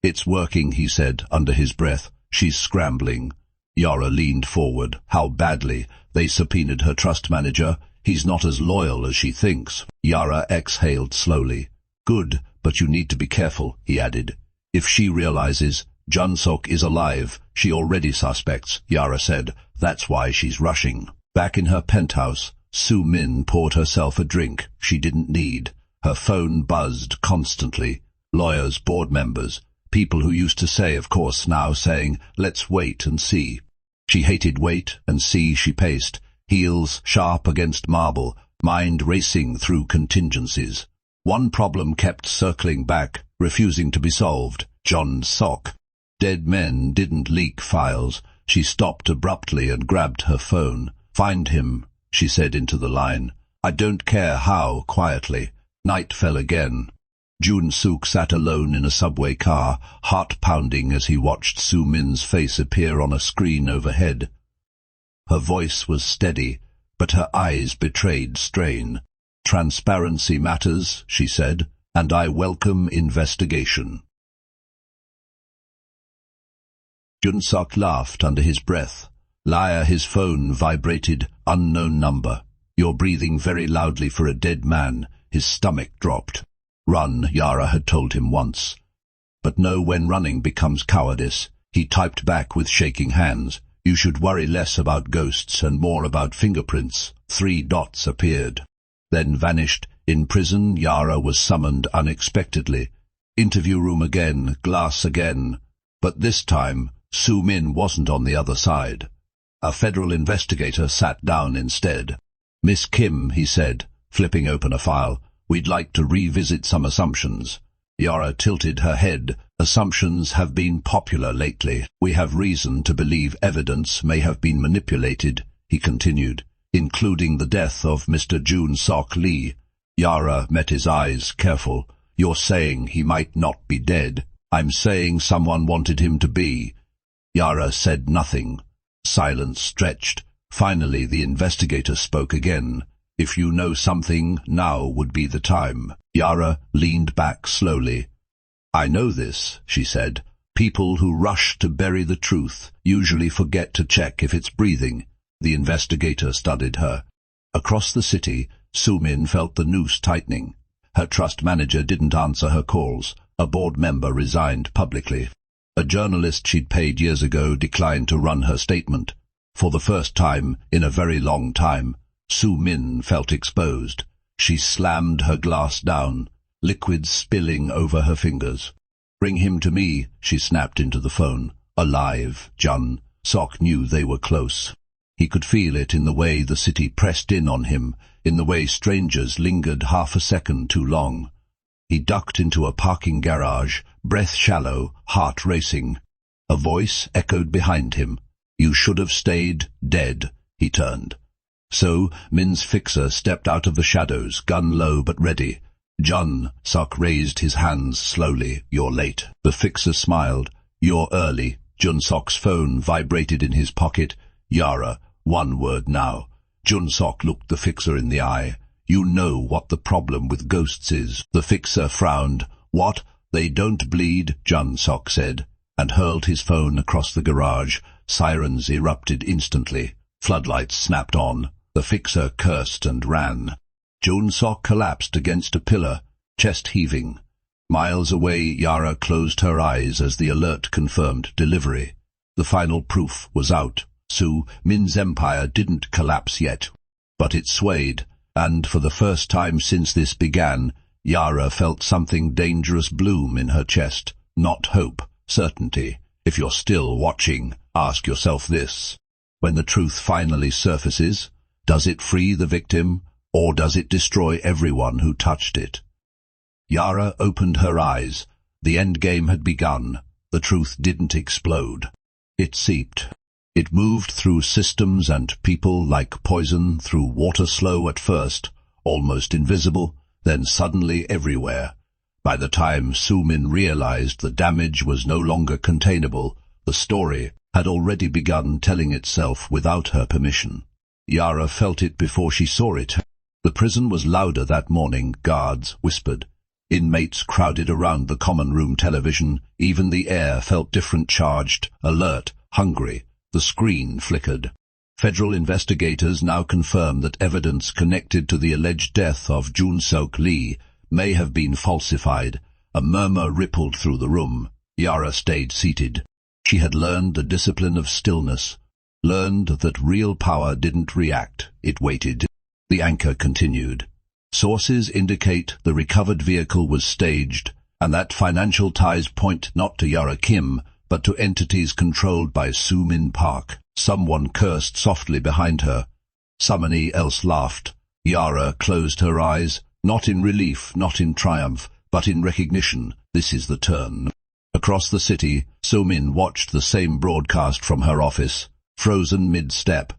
Speaker 1: It's working, he said under his breath. She's scrambling. Yara leaned forward. How badly? They subpoenaed her trust manager. He's not as loyal as she thinks. Yara exhaled slowly. Good, but you need to be careful, he added. If she realizes Jun-sok is alive, she already suspects, Yara said. That's why she's rushing. Back in her penthouse, Soo-min poured herself a drink she didn't need. Her phone buzzed constantly. Lawyers, board members, people who used to say, of course, now saying, let's wait and see. She hated wait and see. She paced, heels sharp against marble, mind racing through contingencies. One problem kept circling back, refusing to be solved. Jun-sok. Dead men didn't leak files. She stopped abruptly and grabbed her phone. Find him, she said into the line. I don't care how, quietly. Night fell again. Jun-suk sat alone in a subway car, heart pounding as he watched Soo-min's face appear on a screen overhead. Her voice was steady, but her eyes betrayed strain. Transparency matters, she said, and I welcome investigation. Jun-sok laughed under his breath. Liar, his phone vibrated. Unknown number. You're breathing very loudly for a dead man. His stomach dropped. Run, Yara had told him once. But know when running becomes cowardice. He typed back with shaking hands. You should worry less about ghosts and more about fingerprints. 3 dots appeared, then vanished. In prison, Yara was summoned unexpectedly. Interview room again, glass again. But this time, Soo-min wasn't on the other side. A federal investigator sat down instead. Miss Kim, he said, flipping open a file, we'd like to revisit some assumptions. Yara tilted her head. Assumptions have been popular lately. We have reason to believe evidence may have been manipulated, he continued, including the death of Mr. Jun-sok Lee. Yara met his eyes, careful. You're saying he might not be dead. I'm saying someone wanted him to be. Yara said nothing. Silence stretched. Finally, the investigator spoke again. If you know something, now would be the time. Yara leaned back slowly. I know this, she said. People who rush to bury the truth usually forget to check if it's breathing. The investigator studied her. Across the city, Soo-min felt the noose tightening. Her trust manager didn't answer her calls. A board member resigned publicly. A journalist she'd paid years ago declined to run her statement. For the first time in a very long time, Soo-min felt exposed. She slammed her glass down, liquid spilling over her fingers. Bring him to me, she snapped into the phone. Alive, Jun-sok knew they were close. He could feel it in the way the city pressed in on him, in the way strangers lingered half a second too long. He ducked into a parking garage, breath shallow, heart racing. A voice echoed behind him. You should have stayed dead. He turned. So, Min's fixer stepped out of the shadows, gun low but ready. Jun-sok raised his hands slowly. You're late. The fixer smiled. You're early. Jun-sok's phone vibrated in his pocket. Yara, one word now. Jun-sok looked the fixer in the eye. You know what the problem with ghosts is. The fixer frowned. What? They don't bleed, Jun-sok said, and hurled his phone across the garage. Sirens erupted instantly. Floodlights snapped on. The fixer cursed and ran. Jun-sok collapsed against a pillar, chest heaving. Miles away, Yara closed her eyes as the alert confirmed delivery. The final proof was out. Soo-min's empire didn't collapse yet, but it swayed, and for the first time since this began, Yara felt something dangerous bloom in her chest. Not hope, certainty. If you're still watching, ask yourself this. When the truth finally surfaces, does it free the victim, or does it destroy everyone who touched it? Yara opened her eyes. The endgame had begun. The truth didn't explode. It seeped. It moved through systems and people like poison through water, slow at first, almost invisible, then suddenly everywhere. By the time Soo-min realized the damage was no longer containable, the story had already begun telling itself without her permission. Yara felt it before she saw it. The prison was louder that morning, guards whispered. Inmates crowded around the common room television. Even the air felt different, charged, alert, hungry. The screen flickered. Federal investigators now confirm that evidence connected to the alleged death of Jun-sok Lee may have been falsified, A murmur rippled through the room. Yara stayed seated. She had learned the discipline of stillness, learned that real power didn't react, it waited. The anchor continued. Sources indicate the recovered vehicle was staged, and that financial ties point not to Yara Kim, but to entities controlled by Soo-min Park. Someone cursed softly behind her. Somebody else laughed. Yara closed her eyes, not in relief, not in triumph, but in recognition. This is the turn. Across the city, Soo-min watched the same broadcast from her office, frozen mid-step.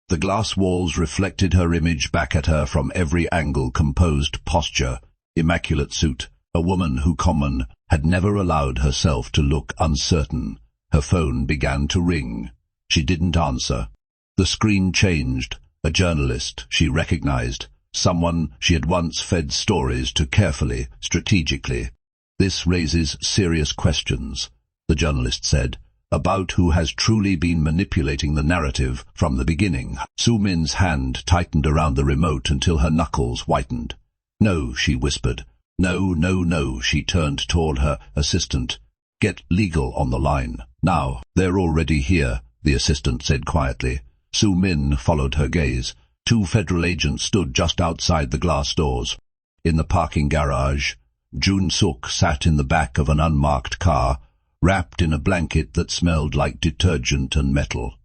Speaker 1: The glass walls reflected her image back at her from every angle. Composed posture, immaculate suit, a woman who common had never allowed herself to look uncertain. Her phone began to ring. She didn't answer. The screen changed. A journalist she recognized, someone she had once fed stories to carefully, strategically. "This raises serious questions," the journalist said, "about who has truly been manipulating the narrative from the beginning." Soo-min's hand tightened around the remote until her knuckles whitened. "No," she whispered. "No, no, no." She turned toward her assistant. "Get legal on the line. Now." "They're already here," the assistant said quietly. Soo-min followed her gaze. Two federal agents stood just outside the glass doors. In the parking garage, Jun-suk sat in the back of an unmarked car, wrapped in a blanket that smelled like detergent and metal.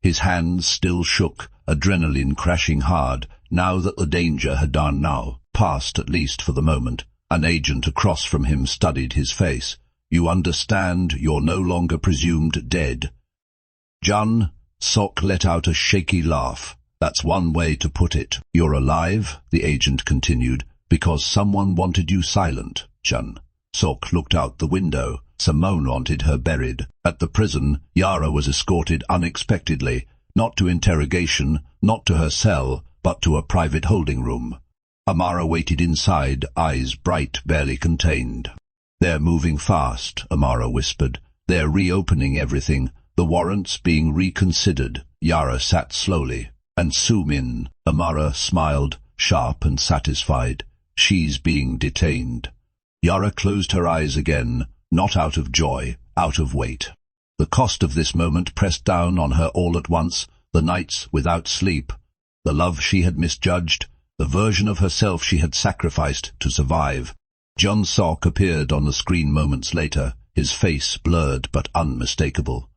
Speaker 1: His hands still shook, adrenaline crashing hard, now that the danger had passed, at least for the moment. An agent across from him studied his face. "You understand, you're no longer presumed dead." Jun-suk let out a shaky laugh. "That's one way to put it." "You're alive," the agent continued, "because someone wanted you silent." Jun-suk looked out the window. Simone wanted her buried. At the prison, Yara was escorted unexpectedly, not to interrogation, not to her cell, but to a private holding room. Amara waited inside, eyes bright, barely contained. "They're moving fast," Amara whispered. "They're reopening everything, the warrants being reconsidered." Yara sat slowly. "And Soo-min," Amara smiled, sharp and satisfied. "She's being detained." Yara closed her eyes again, not out of joy, out of weight. The cost of this moment pressed down on her all at once, the nights without sleep, the love she had misjudged, the version of herself she had sacrificed to survive. Jun-suk appeared on the screen moments later, his face blurred but unmistakable.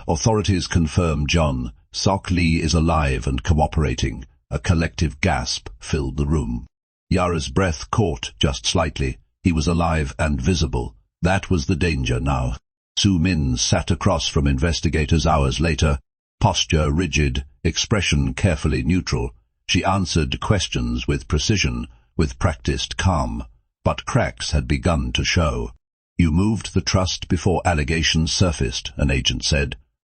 Speaker 1: "Authorities confirm Jun-suk Lee is alive and cooperating." A collective gasp filled the room. Yara's breath caught just slightly. He was alive and visible. That was the danger now. Soo-min sat across from investigators hours later, posture rigid, expression carefully neutral. She answered questions with precision, with practiced calm, but cracks had begun to show. "You moved the trust before allegations surfaced," an agent said.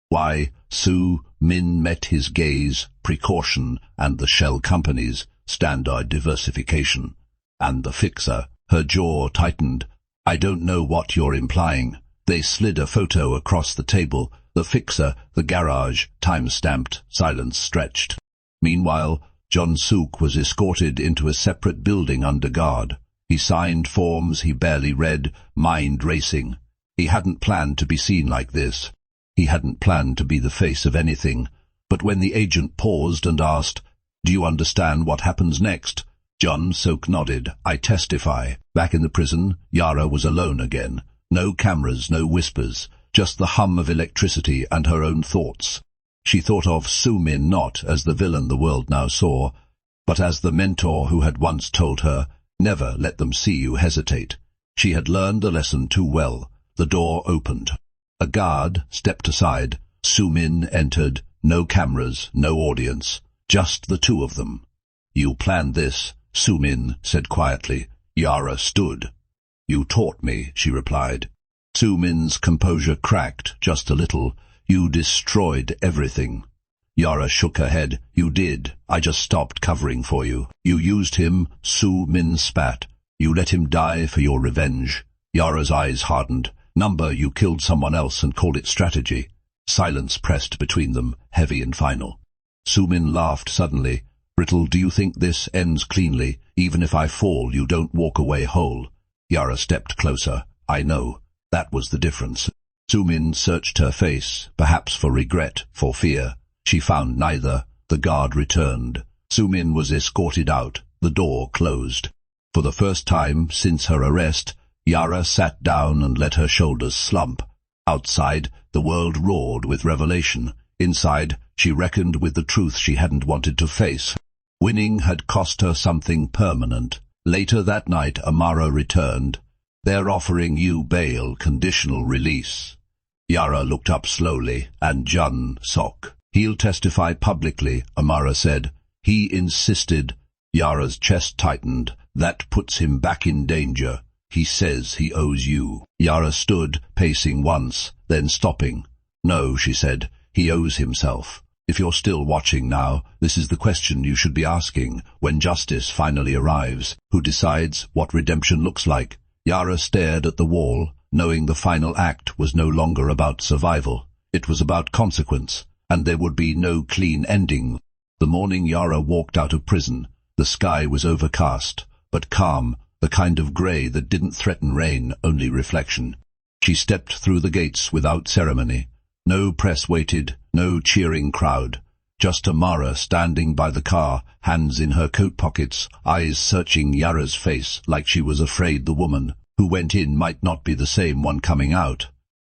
Speaker 1: "Why?" Soo-min met his gaze, precaution, and the shell companies, standard diversification. "And the fixer," her jaw tightened. "I don't know what you're implying." They slid a photo across the table. The fixer, the garage, time-stamped, silence stretched. Meanwhile, Jun-suk was escorted into a separate building under guard. He signed forms he barely read, mind racing. He hadn't planned to be seen like this. He hadn't planned to be the face of anything. But when the agent paused and asked, "Do you understand what happens next?" Jun-suk nodded. "I testify." Back in the prison, Yara was alone again. No cameras, no whispers, just the hum of electricity and her own thoughts. She thought of Soo-min not as the villain the world now saw, but as the mentor who had once told her, "Never let them see you hesitate." She had learned the lesson too well. The door opened. A guard stepped aside. Soo-min entered. No cameras, no audience, just the two of them. "You planned this," Soo-min said quietly. Yara stood. "You taught me," she replied. Soo-min's composure cracked just a little. "You destroyed everything." Yara shook her head. "You did. I just stopped covering for you." "You used him," Soo-min spat. "You let him die for your revenge." Yara's eyes hardened. You killed someone else and called it strategy." Silence pressed between them, heavy and final. Soo-min laughed suddenly. "Brittle, do you think this ends cleanly? Even if I fall, you don't walk away whole." Yara stepped closer. I know. That was the difference. Sumin searched her face, perhaps for regret, for fear. She found neither. The guard returned. Sumin was escorted out. The door closed. For the first time since her arrest, Yara sat down and let her shoulders slump. Outside, the world roared with revelation. Inside, she reckoned with the truth she hadn't wanted to face. Winning had cost her something permanent. Later that night, Amara returned. They're offering you bail, conditional release. Yara looked up slowly, and Jun Sok. He'll testify publicly, Amara said. He insisted. Yara's chest tightened. That puts him back in danger. He says he owes you. Yara stood, pacing once, then stopping. No, she said. He owes himself. If you're still watching now, this is the question you should be asking when justice finally arrives. Who decides what redemption looks like? Yara stared at the wall, knowing the final act was no longer about survival. It was about consequence, and there would be no clean ending. The morning Yara walked out of prison, the sky was overcast, but calm, the kind of grey that didn't threaten rain, only reflection. She stepped through the gates without ceremony. No press waited, no cheering crowd. Just Amara standing by the car, hands in her coat pockets, eyes searching Yara's face like she was afraid the woman who went in might not be the same one coming out.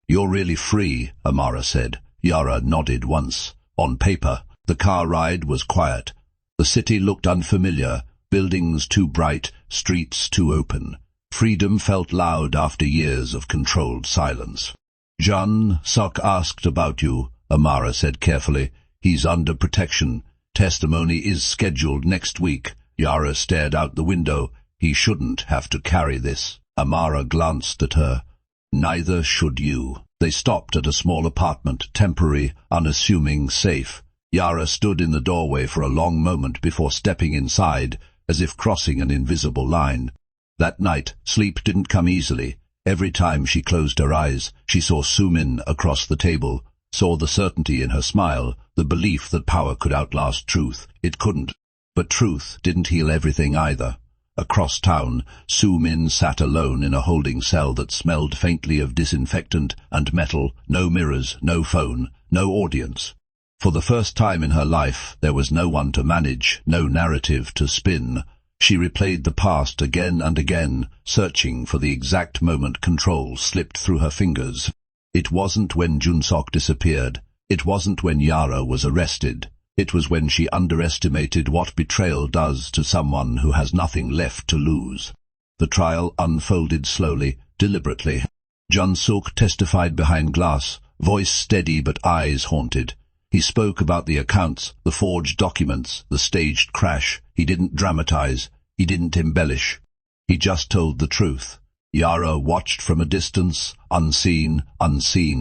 Speaker 1: You're really free, Amara said. Yara nodded once. On paper, the car ride was quiet. The city looked unfamiliar, buildings too bright, streets too open. Freedom felt loud after years of controlled silence. Jun Sok asked about you, Amara said carefully. He's under protection. Testimony is scheduled next week. Yara stared out the window. He shouldn't have to carry this. Amara glanced at her. Neither should you. They stopped at a small apartment, temporary, unassuming, safe. Yara stood in the doorway for a long moment before stepping inside, as if crossing an invisible line. That night, sleep didn't come easily. Every time she closed her eyes, she saw Sumin across the table, saw the certainty in her smile, the belief that power could outlast truth. It couldn't. But truth didn't heal everything either. Across town, Sumin sat alone in a holding cell that smelled faintly of disinfectant and metal, no mirrors, no phone, no audience. For the first time in her life, there was no one to manage, no narrative to spin. She replayed the past again and again, searching for the exact moment control slipped through her fingers. It wasn't when Jun Sok disappeared. It wasn't when Yara was arrested. It was when she underestimated what betrayal does to someone who has nothing left to lose. The trial unfolded slowly, deliberately. Jun Sok testified behind glass, voice steady but eyes haunted. He spoke about the accounts, the forged documents, the staged crash. He didn't dramatize. He didn't embellish. He just told the truth. Yara watched from a distance, unseen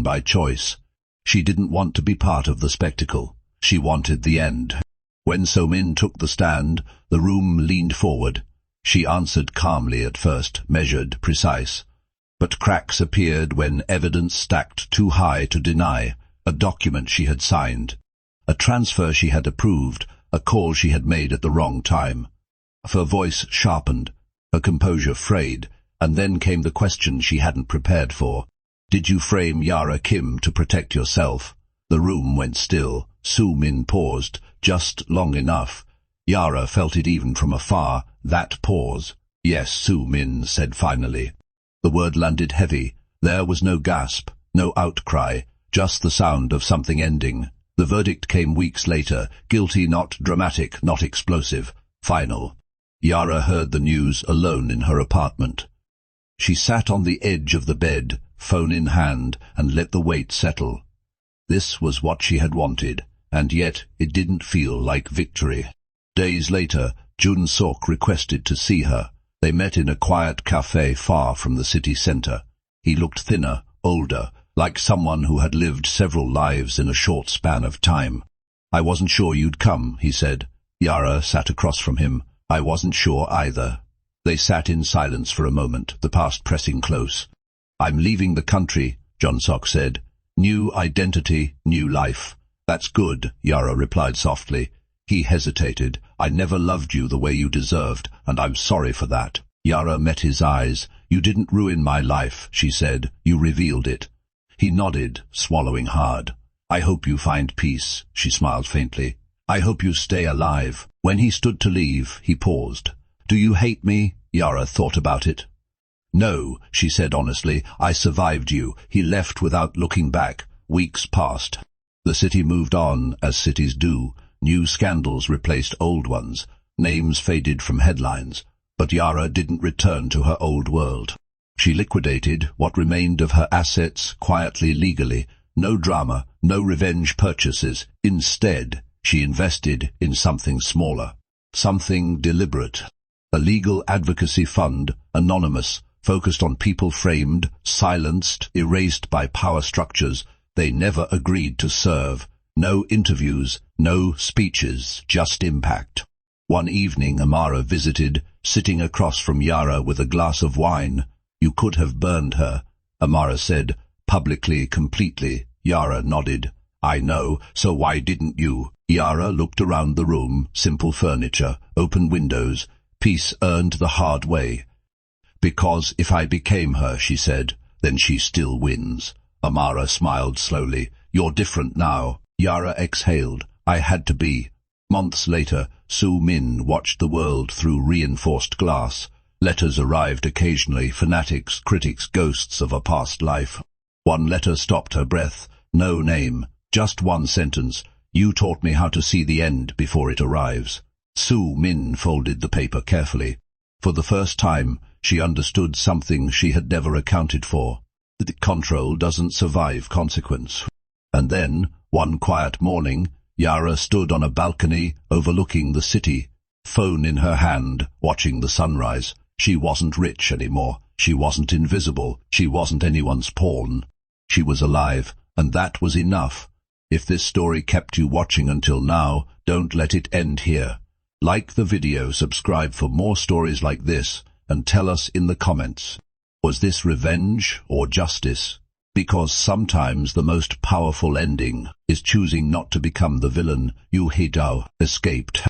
Speaker 1: by choice. She didn't want to be part of the spectacle. She wanted the end. When Somin took the stand, the room leaned forward. She answered calmly at first, measured, precise. But cracks appeared when evidence stacked too high to deny. A document she had signed, a transfer she had approved, a call she had made at the wrong time. Her voice sharpened, her composure frayed, and then came the question she hadn't prepared for. Did you frame Yara Kim to protect yourself? The room went still. Sumin paused, just long enough. Yara felt it even from afar, that pause. Yes, Sumin said finally. The word landed heavy. There was no gasp, no outcry, just the sound of something ending. The verdict came weeks later, guilty, not dramatic, not explosive, final. Yara heard the news alone in her apartment. She sat on the edge of the bed, phone in hand, and let the weight settle. This was what she had wanted, and yet it didn't feel like victory. Days later, Jun Sok requested to see her. They met in a quiet cafe far from the city center. He looked thinner, older, like someone who had lived several lives in a short span of time. I wasn't sure you'd come, he said. Yara sat across from him. I wasn't sure either. They sat in silence for a moment, the past pressing close. I'm leaving the country, Jun Sok said. New identity, new life. That's good, Yara replied softly. He hesitated. I never loved you the way you deserved, and I'm sorry for that. Yara met his eyes. "You didn't ruin my life," she said. "You revealed it." He nodded, swallowing hard. "I hope you find peace," she smiled faintly. "I hope you stay alive." When he stood to leave, he paused. "Do you hate me?" Yara thought about it. "No," she said honestly. "I survived you." He left without looking back. Weeks passed. The city moved on, as cities do. New scandals replaced old ones. Names faded from headlines. But Yara didn't return to her old world. She liquidated what remained of her assets quietly, legally. No drama, no revenge purchases. Instead, she invested in something smaller, something deliberate. A legal advocacy fund, anonymous, focused on people framed, silenced, erased by power structures they never agreed to serve. No interviews, no speeches, just impact. One evening Amara visited, sitting across from Yara with a glass of wine. "You could have burned her," Amara said, publicly, completely. Yara nodded. "I know, so why didn't you?" Yara looked around the room, simple furniture, open windows. Peace earned the hard way. "Because if I became her," she said, "then she still wins." Amara smiled slowly. "You're different now." Yara exhaled. "I had to be." Months later, Soo Min watched the world through reinforced glass. Letters arrived occasionally, fanatics, critics, ghosts of a past life. One letter stopped her breath. No name, just one sentence. "You taught me how to see the end before it arrives." Soo Min folded the paper carefully. For the first time, she understood something she had never accounted for. That control doesn't survive consequence. And then, one quiet morning, Yara stood on a balcony overlooking the city, phone in her hand, watching the sunrise. She wasn't rich anymore. She wasn't invisible. She wasn't anyone's pawn. She was alive, and that was enough. If this story kept you watching until now, don't let it end here. Like the video, subscribe for more stories like this, and tell us in the comments, was this revenge or justice? Because sometimes the most powerful ending is choosing not to become the villain you escaped.